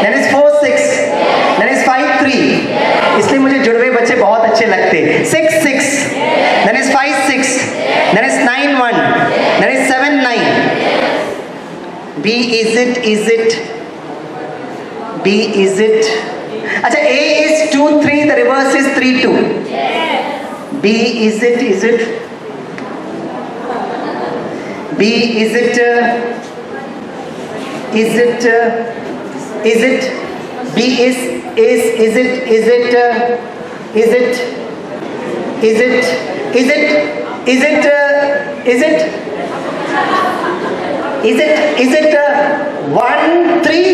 then is 4 6, then is 5 3। इसलिए मुझे जुड़वे बच्चे बहुत अच्छे लगते हैं। 6 6, then is 5 6, then is 9 1, then is 7 9। B is it? B is it? अच्छा, A is 2 3, the reverse is 3 2। B is it? B is it? Is it? B is it? Is it? Is it? Is it? Is it 1 3?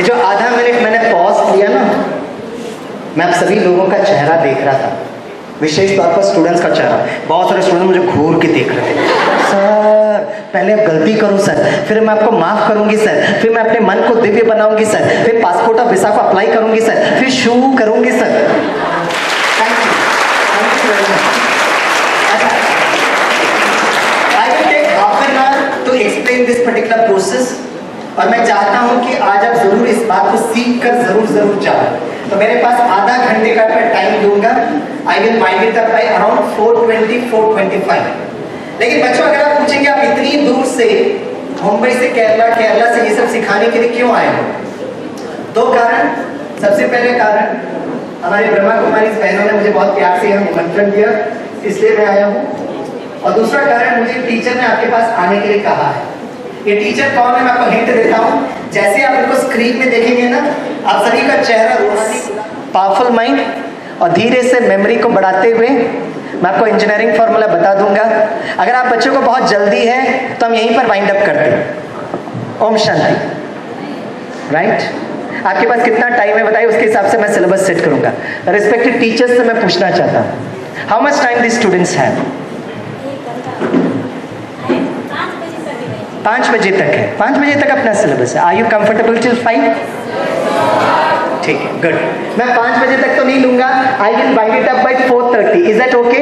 जो आधा minute मैंने pause लिया ना, मैं आप सभी लोगों का चेहरा देख रहा था, विशेष तौर पर स्टूडेंट्स का चेहरा। बहुत सारे स्टूडेंट मुझे घूर के देख रहे थे। सर पहले आप गलती करो सर, फिर मैं आपको माफ करूंगी सर, फिर मैं अपने मन को दिव्य बनाऊंगी सर, फिर पासपोर्ट ऑफ वीसा को अप्लाई करूंगी सर, फिर शू करूंगी sir. Thank you very much. I will take half an hour to explain this particular process, और मैं चाहता हूं कि आज आप जरूर इस बात को सीख कर जरूर जाओ। तो मेरे पास आधा घंटे का मैं टाइम दूंगा। I will wind it up by around 4:20 4:25। लेकिन बच्चों, अगर आप पूछेंगे आप इतनी दूर से मुंबई से केरला से ये सब सिखाने के लिए क्यों आए हो? 2 कारण। सबसे पहले कारण, हमारे ब्रह्मा कुमारी बहनों ने मुझे बहुत प्यार से यहाँ निमंत्रण दिया, इसलिए मैं आया हूँ। और दूसरा कारण, मुझे टीचर ने आपके पास आने के लिए कहा है। ये टीचर कौन है मैं आपको हिंट देता हूँ। जैसे आप इनको स्क्रीन में देखेंगे ना, आप सभी का चेहरा रोहानी, पावरफुल माइंड और धीरे से मेमोरी को बढ़ाते हुए मैं आपको इंजीनियरिंग फॉर्मूला बता दूंगा। अगर आप बच्चों को बहुत जल्दी है तो हम यहीं पर वाइंड अप करते हैं। ओम शांति। राइट, आपके पास कितना टाइम है बताइए, उसके हिसाब से मैं सिलेबस सेट करूंगा। रिस्पेक्टेड टीचर्स से मैं पूछना चाहता हूँ, how much time this students have? 5 बजे तक है। 5 बजे तक अपना सिलेबस है। Are you comfortable till 5? ठीक है, गुड। मैं 5 बजे तक तो नहीं लूंगा। I will wind it up by 4:30। Is that okay?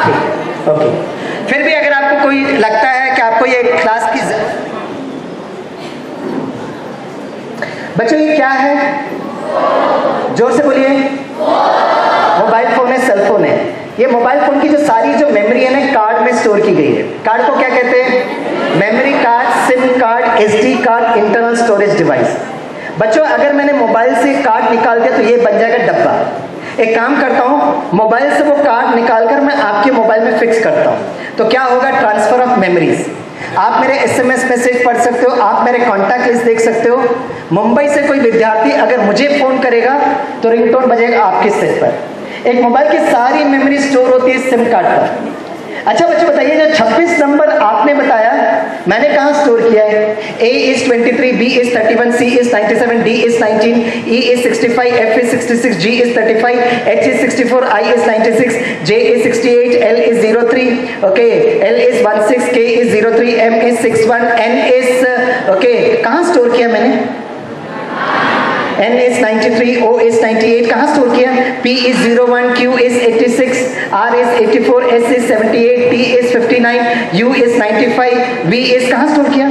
ठीक, ओके। फिर भी अगर आपको कोई लगता है कि आपको ये क्लास की बच्चों, ये क्या है? जोर से बोलिए। मोबाइल फोन है, सेल फोन है। ये मोबाइल फोन की जो सारी जो मेमोरी है ना, कार्ड में स्टोर की गई है। कार्ड को क्या कहते हैं? Memory card, SIM card, SD card, internal storage device. बच्चों अगर मैंने मोबाइल से कार्ड निकाल दिया तो ये बन जाएगा डब्बा। एक काम करता हूँ, मोबाइल से वो कार्ड निकालकर मैं आपके मोबाइल में फिक्स करता हूँ, तो क्या होगा, ट्रांसफर ऑफ मेमोरीज। आप मेरे SMS मैसेज पढ़ सकते हो, आप मेरे कॉन्टैक्ट लिस्ट देख सकते हो। मुंबई से कोई विद्यार्थी अगर मुझे फोन करेगा तो रिंगटोन बजेगा आपके सेट पर। एक मोबाइल की सारी मेमोरी स्टोर होती है सिम कार्ड पर। अच्छा बच्चों बताइए, जो 26 नंबर आपने बताया मैंने कहाँ स्टोर किया है? A is 23, B is 31, C is 97, D is 19, E is 65, F is 66, G is 35, H is 64, I is 96, J is 68, L is 03, okay, L is 16, K is 03, M is 61, N is okay, कहाँ store किया मैंने? N is 93, O is 98, कहाँ store किया? P is 01, Q is 86, R is 84, S is 78, T is 59, U is 95, V is कहाँ store किया?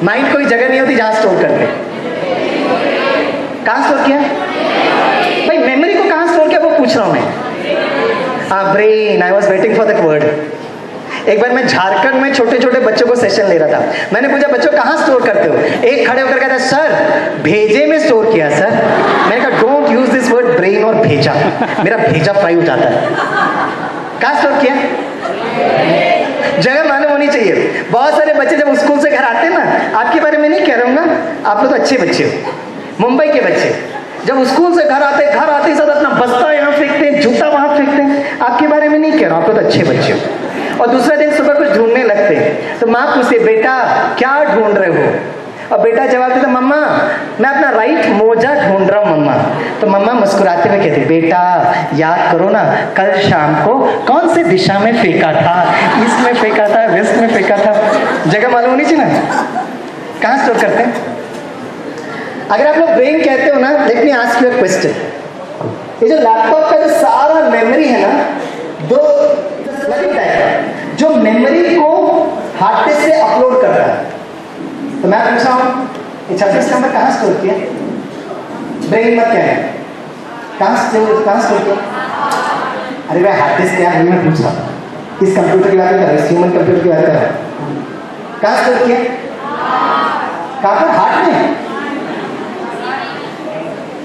Mind कोई जगह नहीं होती जहाँ स्टोर करते। कहाँ स्टोर किया? भाई मेमोरी को कहाँ स्टोर किया वो पूछ रहा हूँ मैं। हाँ brain, I was waiting for that word. एक बार मैं झारखंड में छोटे छोटे बच्चों को सेशन ले रहा था। मैंने पूछा बच्चों कहाँ स्टोर करते हो? एक खड़े होकर कहता सर भेजे में स्टोर किया सर। मैंने कहा don't use this word brain और भेजा, मेरा भेजा फ्राई हो जाता है। कहाँ स्टोर किया? जगह मालूम होनी चाहिए। बहुत सारे बच्चे जब स्कूल से घर आते हैं ना, आपके बारे में नहीं कह रहा हूँ, आप लोग तो अच्छे बच्चे हो, मुंबई के बच्चे जब स्कूल से घर आते ही सब अपना बस्ता यहाँ फेंकते हैं, जूता वहां फेंकते हैं। आपके बारे में नहीं कह रहा हूँ, आप लोग तो अच्छे बच्चे हो। और दूसरे दिन सुबह कुछ ढूंढने लगते हैं तो माँ पूछती बेटा क्या ढूंढ रहे हो? और बेटा जवाब देता मम्मा मैं अपना राइट मोजा ढूंढ रहा हूँ मम्मा। तो मम्मा मुस्कुराते हुए कहती बेटा याद करो ना कल शाम को कौन से दिशा में फेंका था, ईस्ट में फेंका था, वेस्ट में फेंका था। जगह मालूम होनी चाहिए ना। कहाँ स्टोर करते हैं? अगर आप लोग ब्रेन कहते हो ना, let me ask you a question. ये जो लैपटॉप का जो सारा मेमोरी है ना, दो टाइप है, जो मेमोरी को हार्ड डिस्क से अपलोड करता है। तो मैं पूछ रहा हूँ ये 26 नंबर कहाँ स्टोर किया? ब्रेन मत क्या है, कहाँ स्टोर किया? अरे भाई हार्ड डिस्क क्या है मैं पूछ रहा हूँ, किस कंप्यूटर की बात कर रहा हूँ? ह्यूमन कंप्यूटर की बात कर रहा हूँ। कहाँ स्टोर किया? कहाँ पर? हार्ट में।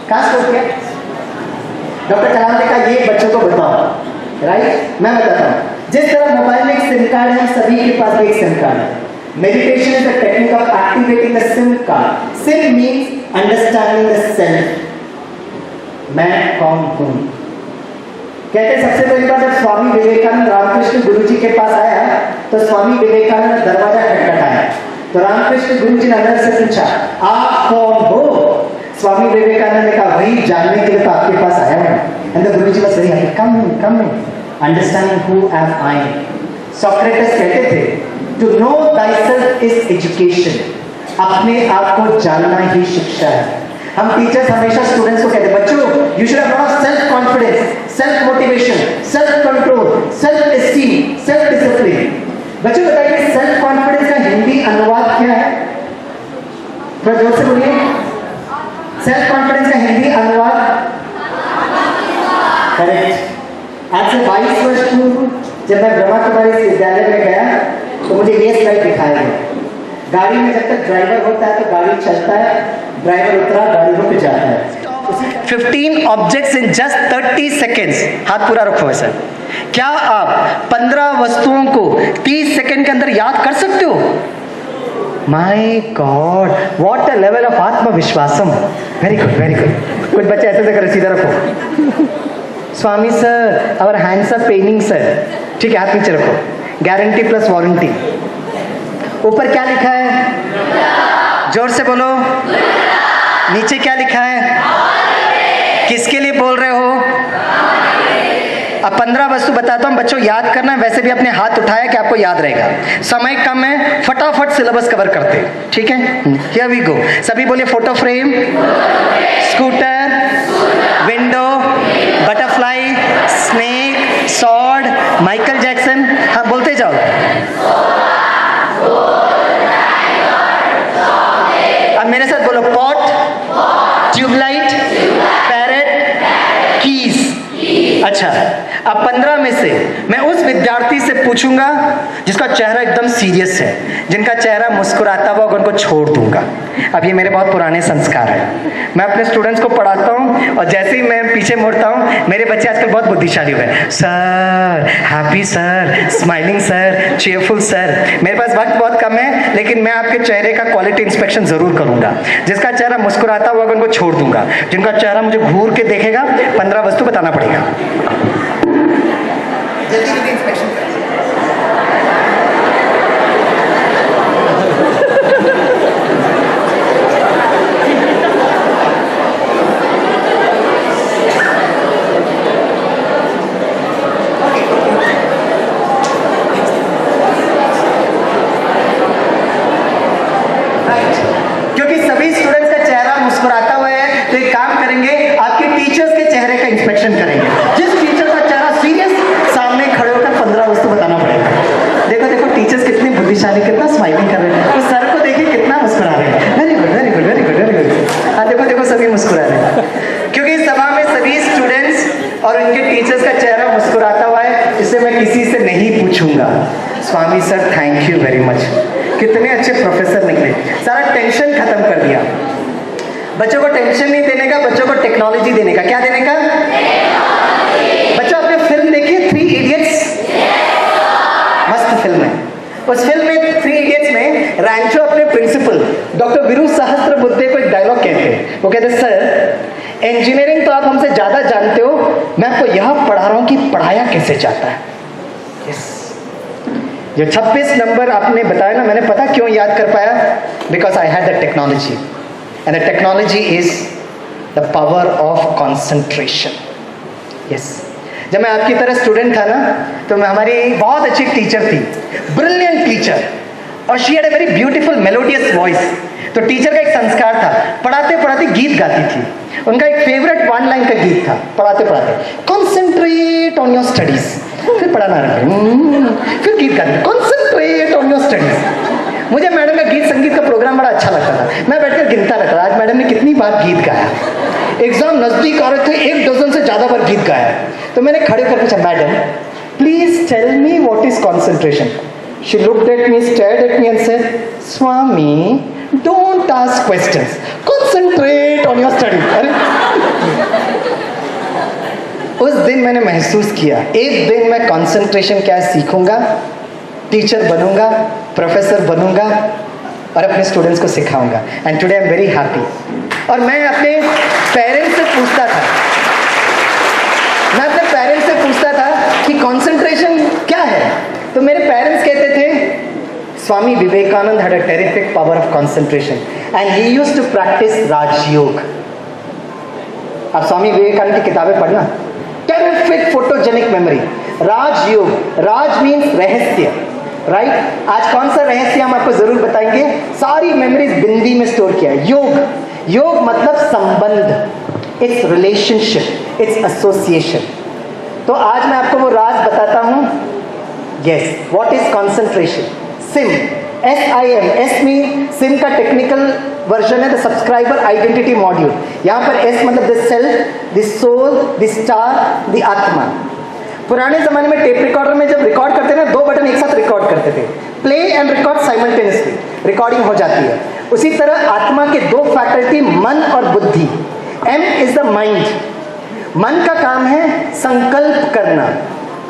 कहाँ स्टोर किया? डॉक्टर कलाम ने कहा ये बच्चों को बताओ, राइट? मैं बताता हूँ। जिस तरह मोबाइल में एक सिम कार्ड है, सभी के पास भी एक सिम कार्ड है। Meditation is the technique of activating the SIM card. SIM means understanding the self. मैं कौन हूँ? कहते सबसे पहली बार जब स्वामी विवेकानंद रामकृष्ण गुरु जी के पास आया तो स्वामी विवेकानंद ने दरवाजा खटखटाया। तो रामकृष्ण गुरु जी ने अंदर से पूछा आप कौन हो? स्वामी विवेकानंद ने कहा वही जानने के लिए तो आपके पास आया हूँ। And the guruji was very happy, come in understanding who am I. Socrates कहते थे to know thyself is education. अपने आप को जानना ही शिक्षा है। हम टीचर्स हमेशा स्टूडेंट्स को कहते हैं बच्चों you should have lot of self confidence, self motivation, self control, self esteem, self discipline. बच्चों बताइए सेल्फ कॉन्फिडेंस का हिंदी अनुवाद क्या है? थोड़ा जोर से बोलिए। सेल्फ कॉन्फिडेंस का हिंदी अनुवाद? करेक्ट। आज से 22 वर्ष पूर्व जब मैं ब्रह्मा कुमारी विद्यालय में गया तो मुझे ये स्लाइड दिखाया गया। गाड़ी में जब तक ड्राइवर होता है तो गाड़ी चलता है, ड्राइवर उतरा गाड़ी रुक जाता है। 15 ऑब्जेक्ट्स इन जस्ट 30 सेकेंड्स। हाथ पूरा रखो ऐसा। क्या आप 15 वस्तुओं को 30 सेकेंड के अंदर याद कर सकते हो? My god, what a level of आत्मविश्वासम। Very good very good. कुछ बच्चे ऐसे कर सीधा रखो। Swami sir our hands are paining sir. ठीक है हाथ नीचे रखो। Guarantee plus warranty. ऊपर क्या लिखा है? जोर से बोलो। नीचे क्या लिखा है? किसके लिए बोल रहे हो? अब 15 वस्तु बताता हूँ बच्चों, याद करना है। वैसे भी अपने हाथ उठाया कि आपको याद रहेगा। समय कम है, फटाफट सिलेबस कवर करते हैं, ठीक है? Here we go. सभी बोलिए photo frame, scooter, window, butterfly, snake, sword, Michael Jackson. हाँ बोलते जाओ। अब मेरे साथ बोलो पॉट, ट्यूबलाइट, पैरेट, कीज। अच्छा अब 15 में से मैं उस विद्यार्थी से पूछ पूछूंगा, जिसका चेहरा एकदम सीरियस है, जिनका चेहरा मुस्कुराता हुआ उनको छोड़ दूंगा। अब ये मेरे बहुत पुराने संस्कार है। मैं अपने स्टूडेंट्स को पढ़ाता हूँ और जैसे ही मैं पीछे मुड़ता हूँ, मेरे बच्चे आजकल बहुत बुद्धिशाली हुए हैं। Sir, happy sir, smiling sir, cheerful sir. मेरे पास वक्त बहुत कम है, लेकिन मैं आपके चेहरे का क्वालिटी इंस्पेक्शन जरूर करूंगा। जिसका चेहरा मुस्कुराता हुआ उनको छोड़ दूंगा, जिनका चेहरा मुझे घूर के देखेगा 15 वस्तु बताना पड़ेगा। जल्दी जल्दी इंस्पेक्शन करें। क्योंकि सभी स्टूडेंट्स का चेहरा मुस्कुराता हुआ है, तो एक काम करेंगे, आपके टीचर्स के चेहरे का इंस्पेक्शन करेंगे। जिस टीचर का चेहरा सीरियस, सामने खड़े होकर 15 वस्तु बताना पड़ेगा। देखो देखो टीचर्स कितनी बुद्धिशाली, कितना स्माइलिंग कर रहे हैं। तो सर को देखिए कितना मुस्कुरा रहे हैं। Very good very good very good very good. हाँ देखो देखो सभी मुस्कुरा रहे हैं, क्योंकि सभा में सभी स्टूडेंट्स और उनके टीचर्स का चेहरा मुस्कुराता हुआ है। इससे मैं किसी से नहीं पूछूंगा, Swami sir thank you very much, कितने अच्छे प्रोफेसर निकले, सारा टेंशन खत्म कर दिया। बच्चों को टेंशन नहीं देने का, बच्चों को टेक्नोलॉजी देने का। क्या देने का? बच्चों आपने फिल्म देखी 3 इडियट्स? मस्त फिल्म है। उस फिल्म में 3 इडियट्स में रैंचो अपने प्रिंसिपल डॉक्टर वीरू सहस्त्रबुद्धे को एक डायलॉग कहते हैं। वो कहते हैं, सर इंजीनियरिंग तो आप हमसे ज्यादा जानते हो, मैं आपको यह पढ़ा रहा हूं कि पढ़ाया कैसे जाता है। यस, जो 26 नंबर आपने बताया ना, मैंने पता क्यों याद कर पाया? Because I had the technology, and the technology is the power of concentration. Yes, जब मैं आपकी तरह स्टूडेंट था ना, तो मैं हमारी बहुत अच्छी टीचर थी, ब्रिलियंट टीचर, और she had a very beautiful melodious voice. तो टीचर का एक संस्कार था, पढ़ाते पढ़ाते गीत गाती थी। उनका एक फेवरेट 1 लाइन का गीत था, पढ़ाते पढ़ाते, कॉन्सेंट्रेट ऑन योर स्टडीज, फिर पढ़ाना रहे, फिर गीत गाते, कॉन्सेंट्रेट ऑन योर स्टडीज। मुझे मैडम का गीत संगीत का प्रोग्राम बड़ा अच्छा लगता था। मैं बैठकर गिनता रहता था, आज मैडम ने कितनी बार गीत गाया। एग्जाम नजदीक आ रहे थे, 1 डजन से ज्यादा बार गीत गाया। तो मैंने खड़े होकर पूछा, madam please tell me what is concentration. She looked at me, stared at me and said, Swami don't ask questions, concentrate on your study. अरे उस दिन मैंने महसूस किया, एक दिन मैं कंसंट्रेशन क्या सीखूंगा, टीचर बनूंगा, प्रोफेसर बनूंगा और अपने स्टूडेंट्स को सिखाऊंगा। And today I am very happy. और मैं अपने पेरेंट्स से पूछता था, कि कंसंट्रेशन क्या है, तो मेरे पेरेंट्स कहते थे, Swami Vivekananda had a terrific power of concentration and he used to practice राजयोग। आप स्वामी विवेकानंद की किताबें पढ़ना, टेरिफिक फोटोजेनिक मेमोरी, राजयोग। राज मीन्स रहस्य, राइट? आज कौन सा रहस्य हम आपको जरूर बताएंगे। सारी मेमोरीज बिंदी में स्टोर किया है। योग, योग मतलब संबंध, इट्स रिलेशनशिप, इट्स एसोसिएशन। तो आज मैं आपको वो राज बताता हूं। Yes, what is concentration? SIM, SIM, S mean SIM का टेक्निकल वर्जन है द सब्सक्राइबर आइडेंटिटी मॉड्यूल। यहां पर S मतलब the self, the soul, the star, the atma. पुराने जमाने में टेप रिकॉर्डर में जब रिकॉर्ड करते थे, 2 बटन एक साथ रिकॉर्ड करते थे, play and record simultaneously, recording हो जाती है। उसी तरह आत्मा के 2 फैकल्टी, मन और बुद्धि। M इज द माइंड, मन का काम है संकल्प करना।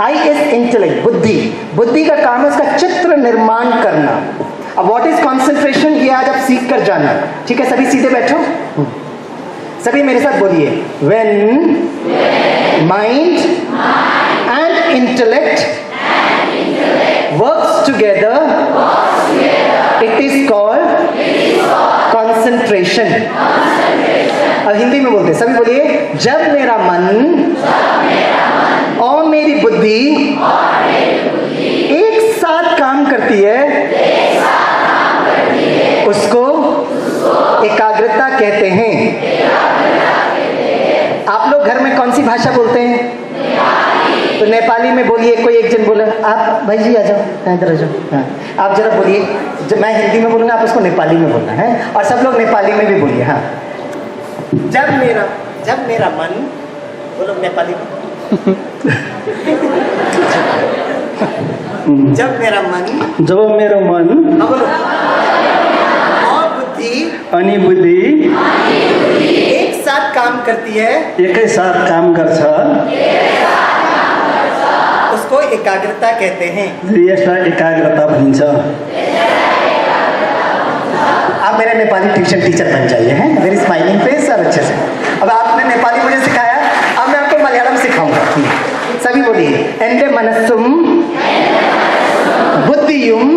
I इज इंटेलेक्ट, बुद्धि, बुद्धि का काम है उसका चित्र निर्माण करना। अब व्हाट इज कंसंट्रेशन, ये आज आप सीख कर जाना। ठीक है, सभी सीधे बैठो, सभी मेरे साथ बोलिए, when mind and intellect works together it is called concentration. अब हिंदी में बोलते हैं, सभी बोलिए, जब मेरा मन और मेरी बुद्धि एक साथ काम करती है, उसको एकाग्रता कहते हैं। आप लोग घर में कौन सी भाषा बोलते हैं? तो नेपाली में बोलिए। कोई एक जन बोला, आप भाई जी आ जाओ, इधर आ जाओ। हाँ, आप जरा बोलिए, जब मैं हिंदी में बोलूंगा आप उसको नेपाली में बोलना है, और सब लोग नेपाली में भी बोलिए। हाँ, जब मेरा मन, बोलो नेपाली में। जब मेरा मन जब मेरो मन हाँ बोलो और बुद्धि अनि बुद्धि एक साथ काम करती है एकै साथ काम गर्छ उसको एकाग्रता कहते हैं। यसलाई एकाग्रता भनिन्छ। आप मेरे नेपाली ट्यूशन टीचर बन जाइए हैं, मेरी स्माइलिंग फेस और अच्छे से। अब आपने नेपाली मुझे सिखाया, अब मैं आपको मलयालम सिखाऊंगा। सभी बोलिए एंडे मनस्सुम बुद्धियुम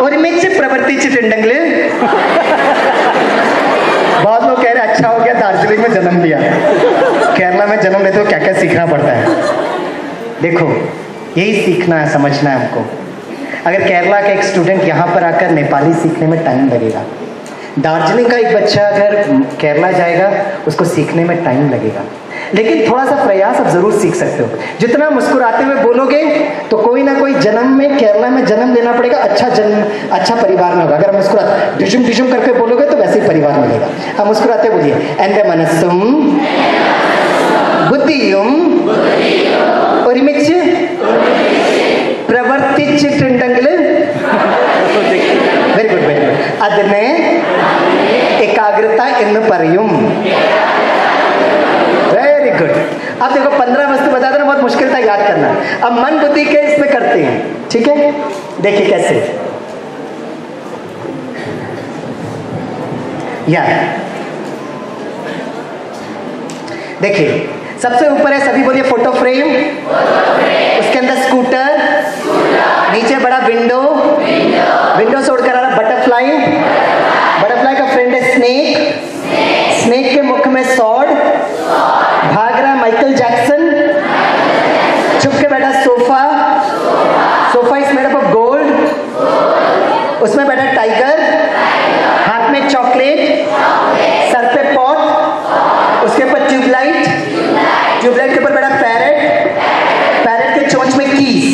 ഒരുമിച്ച് പ്രവർത്തിച്ചിട്ടുണ്ടെങ്കിൽ बहुत लोग कह रहे अच्छा हो गया दार्जिलिंग में जन्म लिया, केरला में जन्म लेते हो क्या क्या सीखना पड़ता है। देखो यही सीखना है, समझना है हमको। अगर केरला का एक स्टूडेंट यहाँ पर आकर नेपाली सीखने में टाइम लगेगा, दार्जिलिंग का एक बच्चा अगर केरला जाएगा उसको सीखने में टाइम लगेगा, लेकिन थोड़ा सा प्रयास आप जरूर सीख सकते हो। जितना मुस्कुराते हुए बोलोगे तो कोई ना कोई जन्म में केरला में जन्म लेना पड़ेगा, अच्छा जन्म अच्छा परिवार में होगा। अगर मुस्कुरा डिशुम डिशुम करके बोलोगे तो वैसे ही परिवार मिलेगा। आप मुस्कुराते बोलिए एंडे मनस्सुम बुद्धियुम ഒരുമിച്ച് പ്രവർത്തിച്ചിട്ടുണ്ടെങ്കിൽ വെരി ഗുഡ് വെരി ഗുഡ് അതിനെ एकाग्रता എന്ന് പറയും। Very good. अब देखो 15 वस्तु बता देना, बहुत मुश्किल था याद करना। अब मन बुद्धि के इसमें करते हैं, ठीक है। देखिए कैसे यार, देखिए सबसे ऊपर है, सभी बोलिए फोटो फ्रेम, उसके अंदर स्कूटर, नीचे बड़ा विंडो, विंडो से उड़कर आ रहा बटरफ्लाई, बटरफ्लाई का फ्रेंड है स्नेक, स्नेक के मुख में सॉर्ड, भाग रहा माइकल जैक्सन, छुप के बैठा sofa, sofa is made up of gold, उसमें बैठा टाइगर, हाथ में चॉकलेट, सर पे पॉट, उसके ऊपर ट्यूबलाइट, ट्यूबलाइट के ऊपर बैठा पैरेट, पैरेट के चोंच में कीज।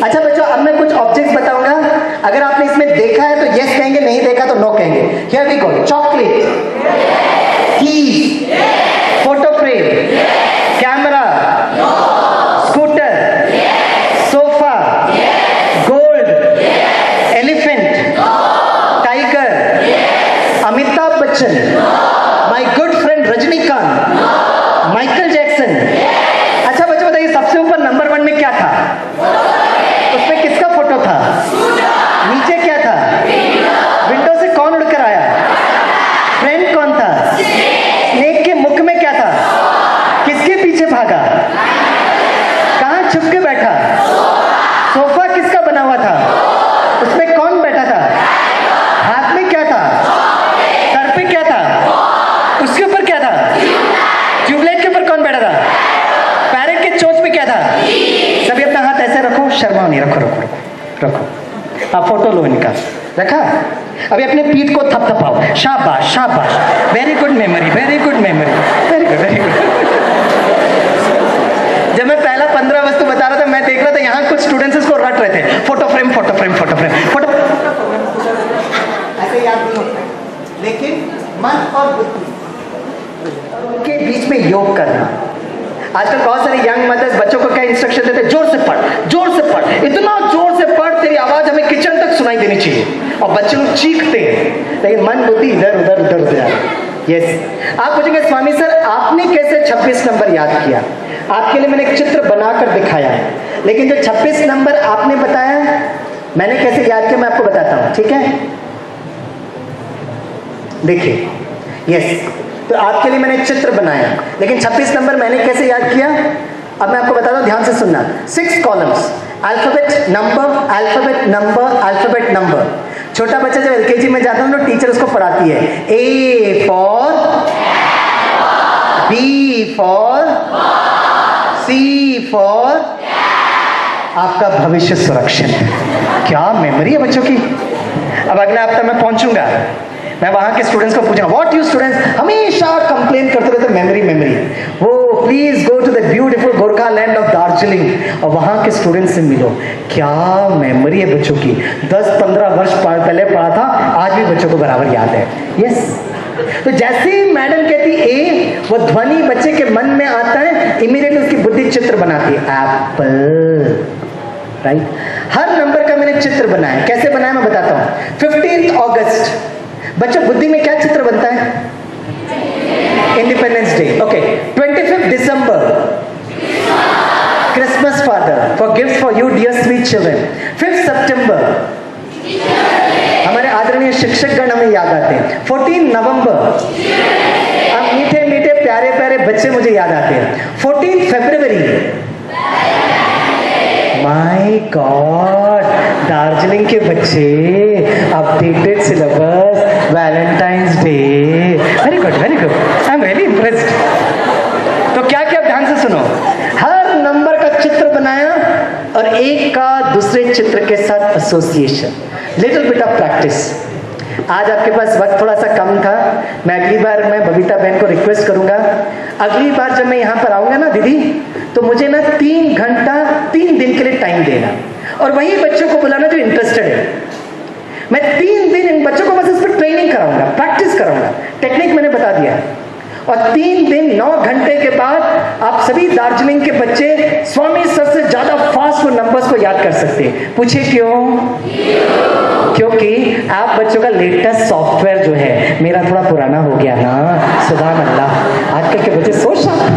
अच्छा बच्चों, अब मैं कुछ ऑब्जेक्ट्स बताऊंगा, अगर आपने इसमें देखा है तो यस कहेंगे, नहीं देखा तो नो कहेंगे। Here we go. Chocolate, keys, photo frame, camera, scooter, sofa, gold, elephant, tiger, Amitabh Bachchan, my good friend Rajinikanth, Michael Jackson. अच्छा बच्चों बताइए सबसे ऊपर नंबर 1 में क्या था? उसमें किसका फोटो था? नीचे क्या था? विंडो से कौन उड़कर आया? फ्रेंड कौन था? स्नेक के मुख में क्या था? किसके पीछे भागा? कहां छुप के बैठा? सोफा किसका बना हुआ था? उसमें कौन बैठा था? हाथ में क्या था? सर पे क्या था? उसके ऊपर क्या था? ट्यूबलाइट के ऊपर कौन बैठा था? पैरेट के चोंच पे क्या था? सभी अपना हाथ ऐसे रखो, शर्माओ नहीं, रखो रखो रखो रखो। आप फोटो लो इनका, रखा। अभी अपने पीठ को थपथपाओ, शाबाश शाबाश, very good memory, very good memory, very good very good. जब मैं पहला 15 वस्तु बता रहा था, मैं देख रहा था यहाँ कुछ स्टूडेंट्स इसको रट रहे थे, photo frame photo frame photo frame photo, ऐसे याद नहीं होता, लेकिन मन और बुद्धि के बीच में योग करना। आजकल बहुत सारे यंग मदर्स बच्चों को क्या इंस्ट्रक्शन देते हैं? जोर से पढ़, जोर से पढ़, इतना जोर से पढ़ तेरी आवाज हमें किचन तक सुनाई देनी चाहिए। और बच्चे लोग चीखते हैं, लेकिन मन बुद्धि इधर उधर उधर उधर। यस, आप पूछेंगे स्वामी सर आपने कैसे 26 नंबर याद किया? आपके लिए मैंने एक चित्र बनाकर दिखाया है, लेकिन जो 26 नंबर आपने बताया मैंने कैसे याद किया मैं आपको बताता हूं, ठीक है। देखिए यस, तो आपके लिए मैंने एक चित्र बनाया, लेकिन 26 नंबर मैंने कैसे याद किया अब मैं आपको बताता हूं, ध्यान से सुनना। 6 columns, alphabet number alphabet number alphabet number. छोटा बच्चा जब एलकेजी में जाता है तो टीचर उसको पढ़ाती है, A for, B for, C for, आपका भविष्य सुरक्षित। क्या मेमोरी है बच्चों की। अब अगले हफ्ते मैं पहुंचूंगा, मैं वहां के स्टूडेंट्स को पूछूंगा, व्हाट यू स्टूडेंट्स हमेशा कंप्लेन करते रहते मेमोरी मेमोरी, वो please go to the beautiful Gorkha land of Darjeeling और वहां के स्टूडेंट्स से मिलो। क्या मेमोरी है बच्चों की, 10-15 वर्ष पहले पढ़ा था, आज भी बच्चों को बराबर याद है। यस, तो जैसे ही मैडम कहती ए, वो ध्वनि बच्चे के मन में आता है, इमीडिएटली उसकी बुद्धि चित्र बनाती है, एप्पल। राइट। हर नंबर का मैंने चित्र बनाया। कैसे बनाया मैं बताता हूँ। 15 अगस्त बच्चों बुद्धि में क्या चित्र बनता है? Independence day. Okay. 25 December Christmas father for gift for you dear sweet children. 5 सितंबर हमारे आदरणीय शिक्षकगण हमें याद आते हैं। 14 नवंबर अब मीठे मीठे प्यारे प्यारे बच्चे मुझे याद आते हैं। 14 फरवरी माय गॉड दार्जिलिंग के बच्चे, updated syllabus, Valentine's day. Very good very good, I am very impressed. तो क्या क्या ध्यान से सुनो। हर नंबर का चित्र बनाया और एक का दूसरे चित्र के साथ association, little bit of practice. आज आपके पास वक्त थोड़ा सा कम था। मैं अगली बार मैं बबीता बहन को रिक्वेस्ट करूंगा, अगली बार जब मैं यहाँ पर आऊंगा ना दीदी, तो मुझे ना 3 घंटा 3 दिन के लिए टाइम देना और वही बच्चों को बुलाना जो इंटरेस्टेड है। मैं 3 दिन इन बच्चों को बस इस पर ट्रेनिंग कराऊंगा, प्रैक्टिस कराऊंगा। टेक्निक मैंने बता दिया और 3 दिन 9 घंटे के बाद आप सभी दार्जिलिंग के बच्चे स्वामी सर से ज्यादा फास्ट वो नंबर्स को याद कर सकते हैं। पूछिए क्यों? क्योंकि आप बच्चों का लेटेस्ट सॉफ्टवेयर जो है, मेरा थोड़ा पुराना हो गया ना, सुभान अल्लाह। आजकल के बच्चे सोच सकते,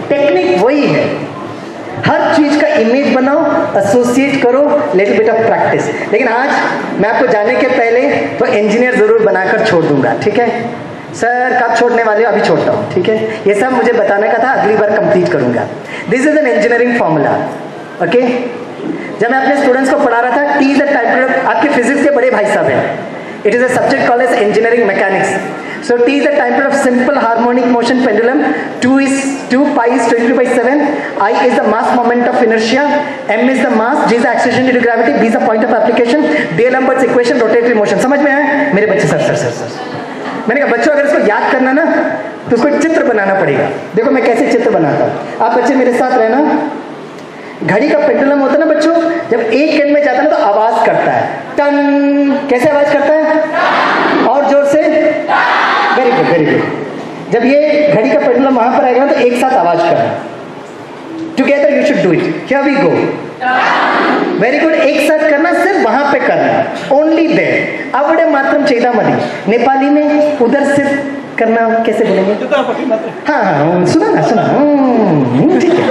टेक्निक वही है। हर चीज का इमेज बनाओ, एसोसिएट करो, लिटिल बिट ऑफ प्रैक्टिस। लेकिन आज मैं आपको जाने के पहले तो इंजीनियर जरूर बनाकर छोड़ दूंगा, ठीक है? सर कब छोड़ने वाले हो? अभी छोड़ता हूँ, ठीक है? ये सब मुझे बताने का था, अगली बार कंप्लीट करूंगा। This is an engineering formula, okay? जब मैं अपने स्टूडेंट्स को पढ़ा रहा था, टी इज अ टाइप, आपके फिजिक्स के बड़े भाई साहब हैं, it is a subject called as engineering mechanics. So T is the type of simple harmonic motion pendulum. 2 pi is 22/7. I is the mass moment of inertia. M is the mass. G is the acceleration due to gravity. B is the point of application. D'Alembert's equation, rotatory motion. समझ में आया? मेरे बच्चे sir मैंने कहा बच्चों अगर इसको याद करना ना तो उसको चित्र बनाना पड़ेगा। देखो मैं कैसे चित्र बनाता हूँ, आप बच्चे मेरे साथ रहना। घड़ी का पेंडुलम होता है ना बच्चों, जब एक एंड में जाता है ना तो आवाज करता है, टन। कैसे आवाज करता है? और जोर से। Very good very good. जब ये घड़ी का पेंडुलम वहां पर आएगा तो एक साथ आवाज करना। Together you should do it. Here we go. Very good. एक साथ करना, सिर्फ वहां पे करना, ओनली देयर। अवड़े मात्रम चेदामणि नेपाली में उधर सिर्फ करना। कैसे बोलेंगे? हाँ हाँ सुना ना, सुना। ठीक है,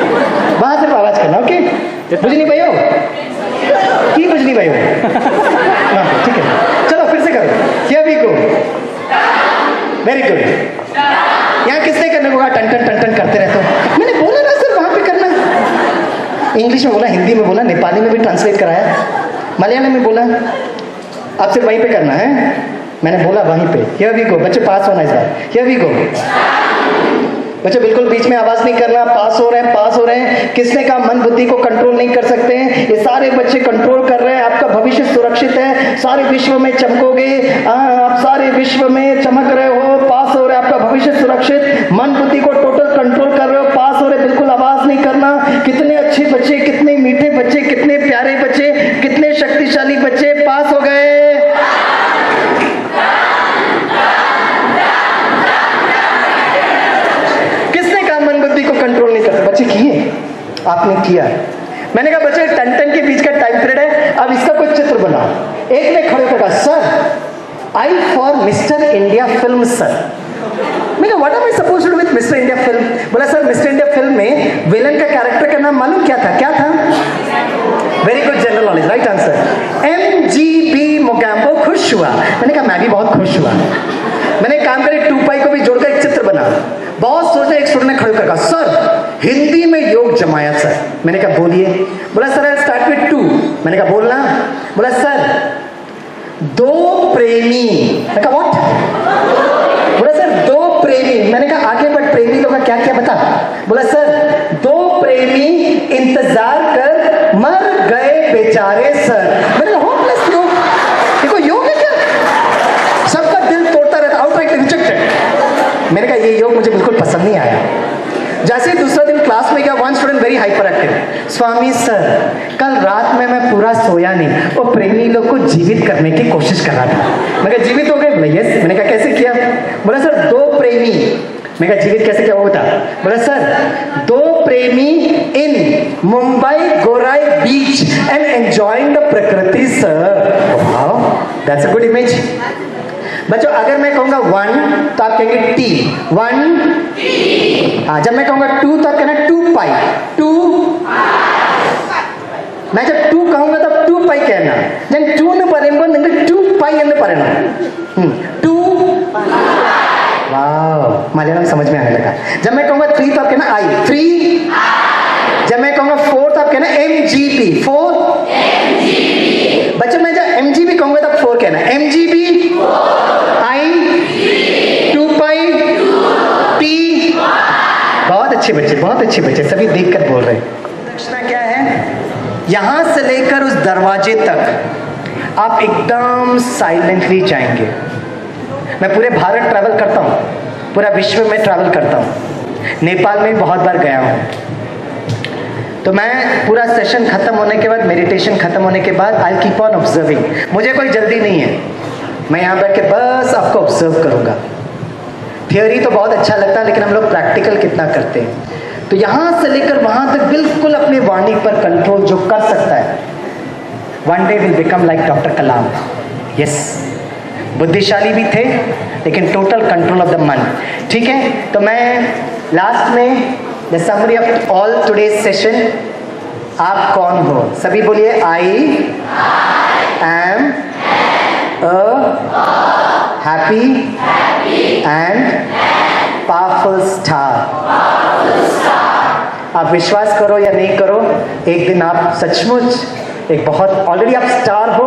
वहां सिर्फ आवाज करना। ओके, बुझनी भाई हो की बुझनी भाई हो? ठीक है, चलो फिर से करो। Here we go. Very good. यहाँ किसने करने को कहा टन टन टन टन करते रहते हो? मैंने बोला ना सिर्फ वहां पे करना। इंग्लिश में बोला, हिंदी में बोला, नेपाली में भी ट्रांसलेट कराया, मलयालम में बोला। अब सिर्फ वहीं पे करना है, मैंने बोला वहीं पे। Here we go. बच्चे पास होना इस बार। Here we go. बच्चे बिल्कुल बीच में आवाज नहीं करना। पास हो रहे हैं, पास हो रहे हैं। किसने कहा मन बुद्धि को कंट्रोल नहीं कर सकते हैं? ये सारे बच्चे कंट्रोल कर रहे हैं। आपका भविष्य सुरक्षित है। सारे विश्व में चमकोगे, आप सारे विश्व में चमक रहे हो। पास हो रहे हैं, आपका भविष्य सुरक्षित। मन बुद्धि को टोटल कंट्रोल कर रहे हो, पास हो रहे, बिल्कुल आवाज नहीं करना। कितने अच्छे बच्चे, कितने मीठे बच्चे, कितने प्यारे बच्चे, कितने शक्तिशाली बच्चे पास हो गए। कंट्रोल नहीं करते बच्चे, किए आपने किया। मैंने कहा बच्चे टन टन के बीच का टाइम पीरियड है, अब इसका कोई चित्र बनाओ। एक ने खड़े होकर कहा sir I for mister India film sir. मैं कहा what am I supposed to do with mister India film? बोला सर मिस्टर इंडिया फिल्म में विलन का कैरेक्टर का नाम मालूम क्या था? क्या था? Very good, general knowledge, right answer. MGB Mogambo खुश हुआ। मैंने कहा मैं भी बहुत खुश हुआ। मैंने काम करे 2 पाई को भी जोड़कर एक चित्र बना। बहुत सोचने, एक स्टूडेंट ने खड़े होकर कहा सर हिंदी में योग जमाया सर। मैंने कहा बोलिए। बोला सर आई स्टार्ट विद 2। मैंने कहा बोलना। बोला सर 2 प्रेमी। मैंने कहा व्हाट? बोला सर 2 प्रेमी। मैंने कहा आगे बढ़, प्रेमी लोग का क्या क्या बता। बोला सर 2 प्रेमी इंतजार कर मर गए बेचारे सर। मैंने कहा होपलेस योग, देखो योग है क्या? सबका दिल तोड़ता रहता, आउटराइट रिजेक्टेड। मैंने कहा ये योग मुझे बिल्कुल पसंद नहीं आया। जैसे दूसरा दिन क्लास में गया, one student very hyper active. Swami sir कल रात में मैं पूरा सोया नहीं, वो प्रेमी लोग को जीवित करने की कोशिश कर रहा था। मैं कहा जीवित हो गए? बोला यस। मैंने कहा कैसे किया? बोला सर 2 प्रेमी। मैं कहा जीवित कैसे क्या वो बता। बोला सर 2 प्रेमी इन मुंबई गोराई beach and enjoying the prakriti, sir. Wow, that's a good image. बच्चों अगर मैं कहूँगा 1 तो आप कहेंगे T 1 हाँ, जब मैं कहूँगा 2 तो आप कहना 2 पाई 2 मैं जब 2 कहूँगा तब 2 पाई कहना जब 2 ने പറയുമ്പോൾ നിങ്ങൾ 2 पाई എന്ന് പറയണം 2 वाह मलयालम समझ में आने लगा जब मैं कहूँगा 3 तो आप कहना I 3 जब मैं कहूँगा 4 तो आप कहना MGB 4 बच्चों मैं जब MGB कहूँगा तब 4 कहना MGB I 2 पाई T बहुत अच्छे बच्चे सभी देखकर बोल रहे हैं दक्षिणा क्या है यहां से लेकर उस दरवाजे तक आप एकदम साइलेंटली जाएंगे मैं पूरे भारत ट्रैवल करता हूं पूरा विश्व में ट्रैवल करता हूं नेपाल में बहुत बार गया हूं तो मैं पूरा सेशन खत्म होने के बाद मेडिटेशन खत्म होने के बाद आई कीप ऑन ऑब्जर्विंग मुझे कोई जल्दी नहीं है मैं यहाँ बैठ के बस आपको ऑब्जर्व करूंगा थियोरी तो बहुत अच्छा लगता है लेकिन हम लोग प्रैक्टिकल कितना करते हैं तो यहाँ से लेकर वहां तक बिल्कुल अपनी वाणी पर कंट्रोल जो कर सकता है one day will become like doctor Kalam yes बुद्धिशाली भी थे लेकिन टोटल कंट्रोल ऑफ द मन ठीक है तो मैं लास्ट में the summary of all today's session आप कौन हो सभी बोलिए I am a happy and powerful star आप विश्वास करो या नहीं करो एक दिन आप सचमुच एक बहुत ऑलरेडी आप स्टार हो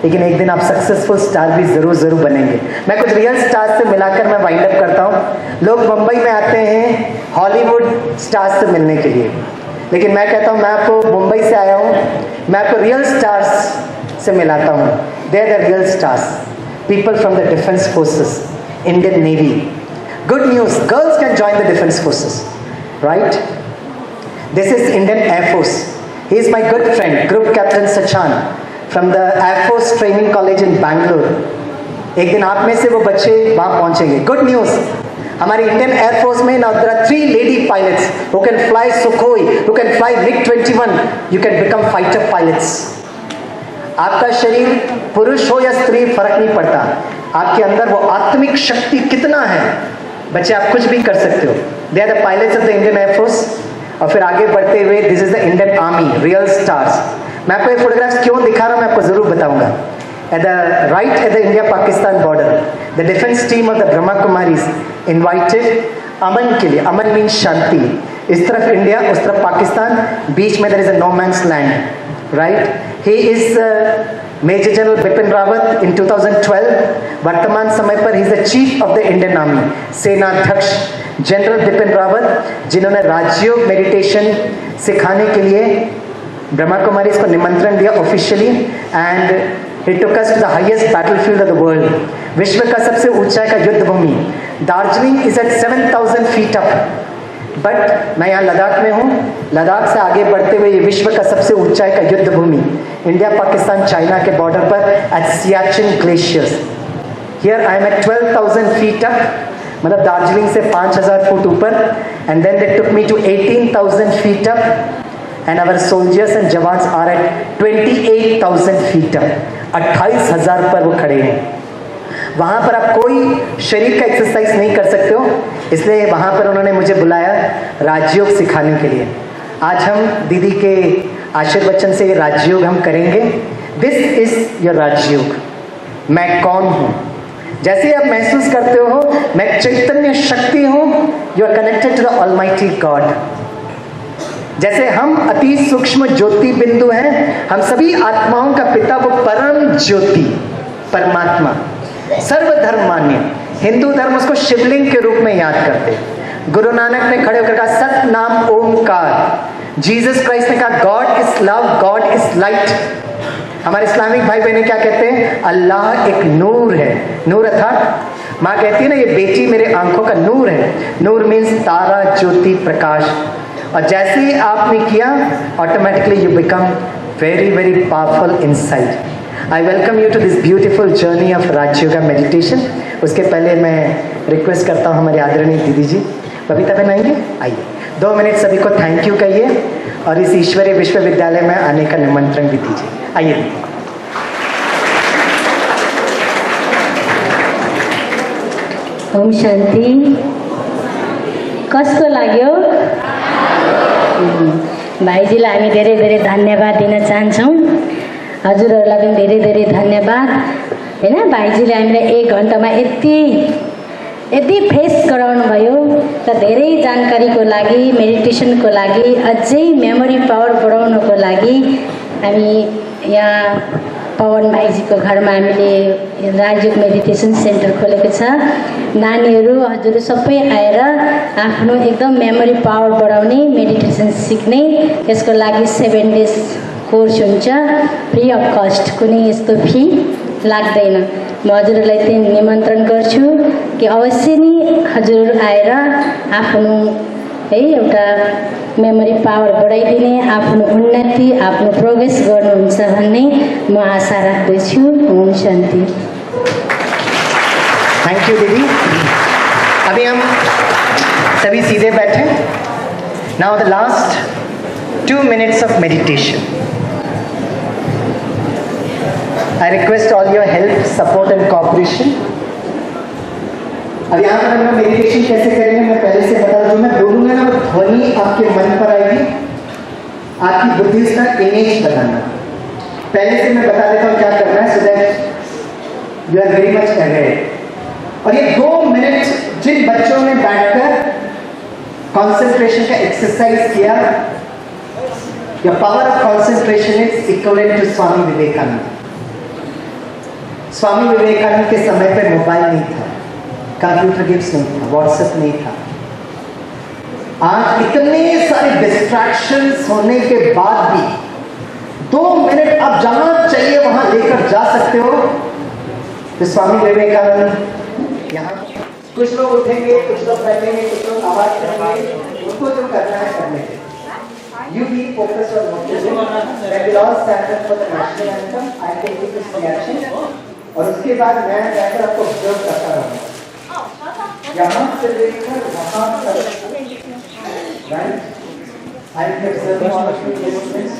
लेकिन एक दिन आप सक्सेसफुल स्टार भी जरूर बनेंगे मैं कुछ रियल स्टार से मिलाकर मैं वाइंड अप करता हूँ लोग मुंबई में आते हैं हॉलीवुड स्टार्स से मिलने के लिए लेकिन मैं कहता हूँ मैं आपको मुंबई से आया हूँ मैं आपको रियल स्टार्स से मिलाता हूँ they are the real stars people from the defence forces Indian navy good news girls can join the defence forces right this is Indian air force He is my good friend, Group Captain Sachan from the Air Force Training College in Bangalore. एक दिन आप में से वो बच्चे वहाँ पहुँचेंगे. Good news. हमारे इंडियन एयरफोर्स में now there are 3 lady pilots who can fly Sukhoi, who can fly MiG-21. You can become fighter pilots. आपका शरीर पुरुष हो या स्त्री फर्क नहीं पड़ता. आपके अंदर वो आत्मिक शक्ति कितना है बच्चे आप कुछ भी कर सकते हो. They are the pilots of the Indian Air Force. और फिर आगे बढ़ते हुए this is the Indian army real stars मैं आपको ये फोटोग्राफ्स क्यों दिखा रहा हूँ मैं आपको जरूर बताऊंगा at the right at the India Pakistan border the defence team of the Brahma Kumaris invited अमन के लिए अमन मीन्स शांति इस तरफ इंडिया उस तरफ पाकिस्तान बीच में there is a no man's land right he is major general Bipin Rawat in 2012 वर्तमान समय पर he is the chief of the Indian army सेनाध्यक्ष जनरल बिपिन रावत जिन्होंने राजयोग मेडिटेशन सिखाने के लिए ब्रह्मा कुमारी को निमंत्रण दिया officially and he took us to the highest battlefield of the world विश्व का सबसे ऊंचाई का युद्ध भूमि Darjeeling is at 7000 feet up but मैं यहाँ लद्दाख में हूँ लद्दाख से आगे बढ़ते हुए ये विश्व का सबसे ऊंचाई का युद्ध भूमि इंडिया पाकिस्तान चाइना के बॉर्डर पर at Siachen glaciers here I am at 12,000 feet up मतलब दार्जिलिंग से 5,000 फुट ऊपर and then they took me to 18,000 feet up and our soldiers and jawans are at 28,000 feet up 28,000 पर वो खड़े हैं वहाँ पर आप कोई शरीर का एक्सरसाइज नहीं कर सकते हो इसलिए वहाँ पर उन्होंने मुझे बुलाया राजयोग सिखाने के लिए आज हम दीदी के आशीर्वचन से ये राजयोग हम करेंगे दिस इज योर राजयोग मैं कौन हूँ जैसे आप महसूस करते हो मैं चैतन्य शक्ति हूं you are connected to the almighty god जैसे हम अति सूक्ष्म ज्योति बिंदु हैं हम सभी आत्माओं का पिता वो परम ज्योति परमात्मा सर्वधर्म मान्य हिंदू धर्म उसको शिवलिंग के रूप में याद करते गुरु नानक ने खड़े होकर कहा सत नाम ओमकार जीसस क्राइस्ट ने कहा God is love God is light हमारे इस्लामिक भाई बहनें क्या कहते हैं अल्लाह एक नूर है नूर अर्थात माँ कहती है ना ये बेटी मेरे आंखों का नूर है नूर मीन्स तारा ज्योति प्रकाश और जैसे ही आपने किया automatically you become very very powerful inside I welcome you to this beautiful journey of Rajyoga meditation उसके पहले मैं रिक्वेस्ट करता हूँ हमारे आदरणीय दीदी जी बबीता बहन आएंगे आइए 2 मिनट सभी को थैंक यू कहिए और इस ईश्वरीय विश्वविद्यालय में आने का निमंत्रण भी दीजिए। आइए। ओम शान्ति। कस्तो लाग्यो? भाइजीलाई हामी धेरै धेरै धन्यवाद दिन चाहन्छौँ। हजुरहरूलाई पनि धेरै धेरै धन्यवाद। होइन, भाइजीले हामीलाई 1 घन्टामा यति फ्रेस गराउनु भयो र धेरै जानकारीको लागि, मेडिटेसनको लागि, अझै मेमोरी पावर बढाउनको लागि हामी यहाँ पवन भाइजीको घरमा हामीले राजयोग मेडिटेसन सेन्टर खोलेको छ। नानीहरू हजुर सबै आएर आफ्नो एकदम मेमोरी पावर बढाउने, मेडिटेसन सिक्ने, यसको लागि 7 डेज कोर्स हुन्छ, फ्री अफ कस्ट, कुनै यस्तो फी लाग्दैन। म हजुरहरूलाई त्यही निमन्त्रण गर्छु कि अवश्य नै हजुरहरू आएर आफ्नो एउटा मेमोरी पावर बढाइदिने, आफ्नो उन्नति, आफ्नो प्रोग्रेस गर्नुहुन्छ भन्ने म आशा राख्दछु। ओम शान्ति। थैंक यू दीदी। अभी हम सभी सीधे बैठे। Now the last 2 minutes of meditation. I request all your help, support and cooperation. अब यहाँ पर हम मेडिटेशन कैसे करेंगे मैं पहले से बता दूं। मैं बोलूँगा ना, ध्वनि आपके मन पर आएगी, आपकी बुद्धि उसका इमेज बनाना। पहले से मैं बता देता हूँ क्या करना है, so that you are very much aware. और ये 2 मिनट जिन बच्चों ने बैठकर कंसंट्रेशन का एक्सरसाइज किया, your power of concentration is equivalent to Swami Vivekananda. Swami Vivekananda के समय पे मोबाइल नहीं था, कंप्यूटर गेम्स नहीं था, व्हाट्सएप नहीं था। आज इतने सारे डिस्ट्रैक्शंस होने के बाद भी 2 मिनट आप जहां चाहिए वहां लेकर जा सकते हो। तो स्वामी विवेकानंद यहाँ, कुछ लोग उठेंगे, कुछ लोग बैठेंगे, कुछ लोग आवाज करेंगे, उनको जो करना है करने के। You be focused on what you do. When we all stand up for the national anthem, I can give this reaction. और उसके बाद मैं जाकर आपको ऑब्जर्व करता रहूँगा, यहाँ से लेकर वहाँ तक, right? I will observe all of you movements.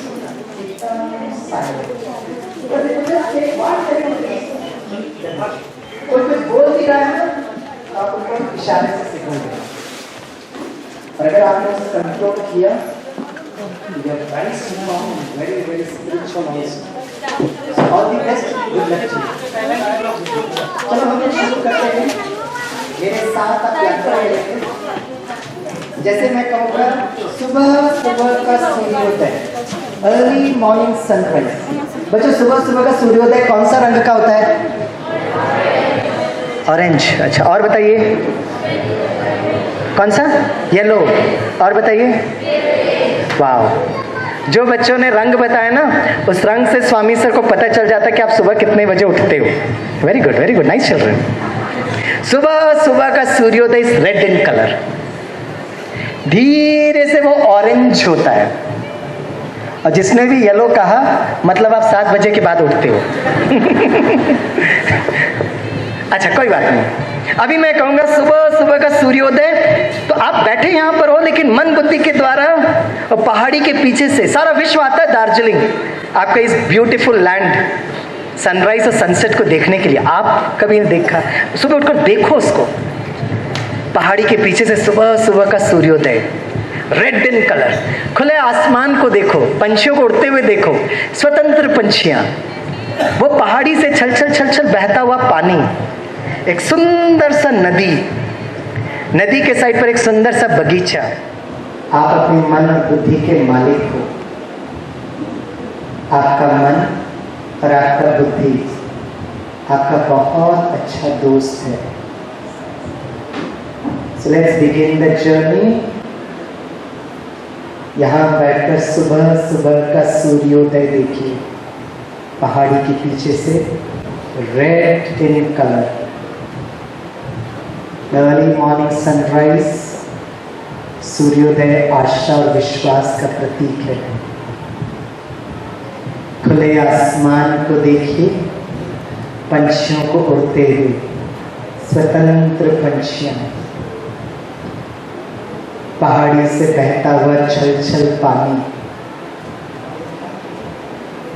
Silent. Because it will just take 1 second. कोई कुछ बोल नहीं रहा है ना, आप उनको इशारे से सिग्नल दें। और अगर आपने उसे कंट्रोल किया, you are very strong, very very spiritual also. So all the best, good luck to you. चलो हम शुरू करते हैं। मेरे साथ आप यात्रा करेंगे। जैसे मैं कहूँगा, सुबह सुबह का सूर्योदय, अर्ली मॉर्निंग सनराइज। बच्चों, सुबह सुबह का सूर्योदय कौन सा रंग का होता है? ऑरेंज। अच्छा, और बताइए कौन सा? येलो। और बताइए। वाह, जो बच्चों ने रंग बताया ना, उस रंग से स्वामी सर को पता चल जाता है कि आप सुबह कितने बजे उठते हो। Very good, nice children. सुबह सुबह का सूर्योदय इज रेड इन कलर, धीरे से वो ऑरेंज होता है। और जिसने भी येलो कहा, मतलब आप 7 बजे के बाद उठते हो। अच्छा, कोई बात नहीं। अभी मैं कहूंगा सुबह सुबह का सूर्योदय, तो आप बैठे यहां पर हो, लेकिन मन बुद्धि के द्वारा और पहाड़ी के पीछे से सारा विश्व आता है दार्जिलिंग, आपका इस ब्यूटीफुल लैंड, सनराइज और सनसेट को देखने के लिए। आप कभी नहीं देखा, सुबह उठकर देखो उसको, पहाड़ी के पीछे से सुबह सुबह का सूर्योदय, रेड इन कलर। खुले आसमान को देखो, पंछियों को उड़ते हुए देखो, स्वतंत्र पंछियां, वो पहाड़ी से छल छल छल छल बहता हुआ पानी, एक सुंदर सा नदी, नदी के साइड पर एक सुंदर सा बगीचा। आप अपने मन और बुद्धि के मालिक हो। आपका मन और आपका बुद्धि आपका बहुत अच्छा दोस्त है। So let's begin the journey. यहाँ बैठकर सुबह सुबह का सूर्योदय देखिए, पहाड़ी के पीछे से red in colour, early morning sunrise. सूर्योदय आशा और विश्वास का प्रतीक है। खुले आसमान को देखिए, पंछियों को उड़ते हुए, स्वतंत्र पंछियां, पहाड़ी से बहता हुआ छल छल पानी,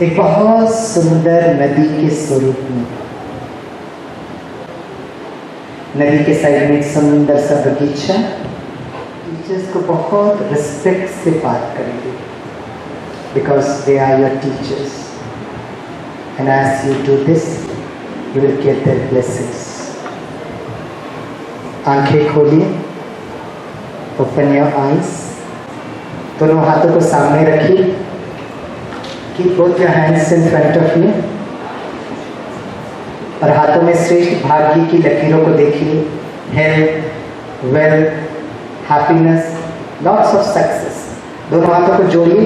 एक बहुत सुंदर नदी के स्वरूप में। नदी के साइड में एक सुंदर सा बगीचा। टीचर्स को बहुत रिस्पेक्ट से बात करेंगे, because they are your teachers, and as you do this you will get their blessings. आंखें खोलिए, ओपन योर आईज, दोनों हाथों को सामने रखिए, keep both your hands in front of you, और हाथों में श्रेष्ठ भाग्य की लकीरों को देखिए। Health, wealth, happiness, lots of success. दोनों हाथों को जोड़िए,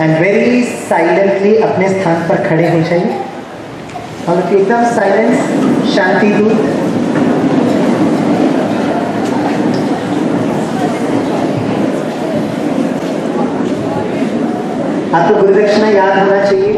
एंड वेरी साइलेंटली अपने स्थान पर खड़े हो जाइए और एकदम साइलेंस, शांति दूत। आपको गुरु दक्षिणा याद होना चाहिए।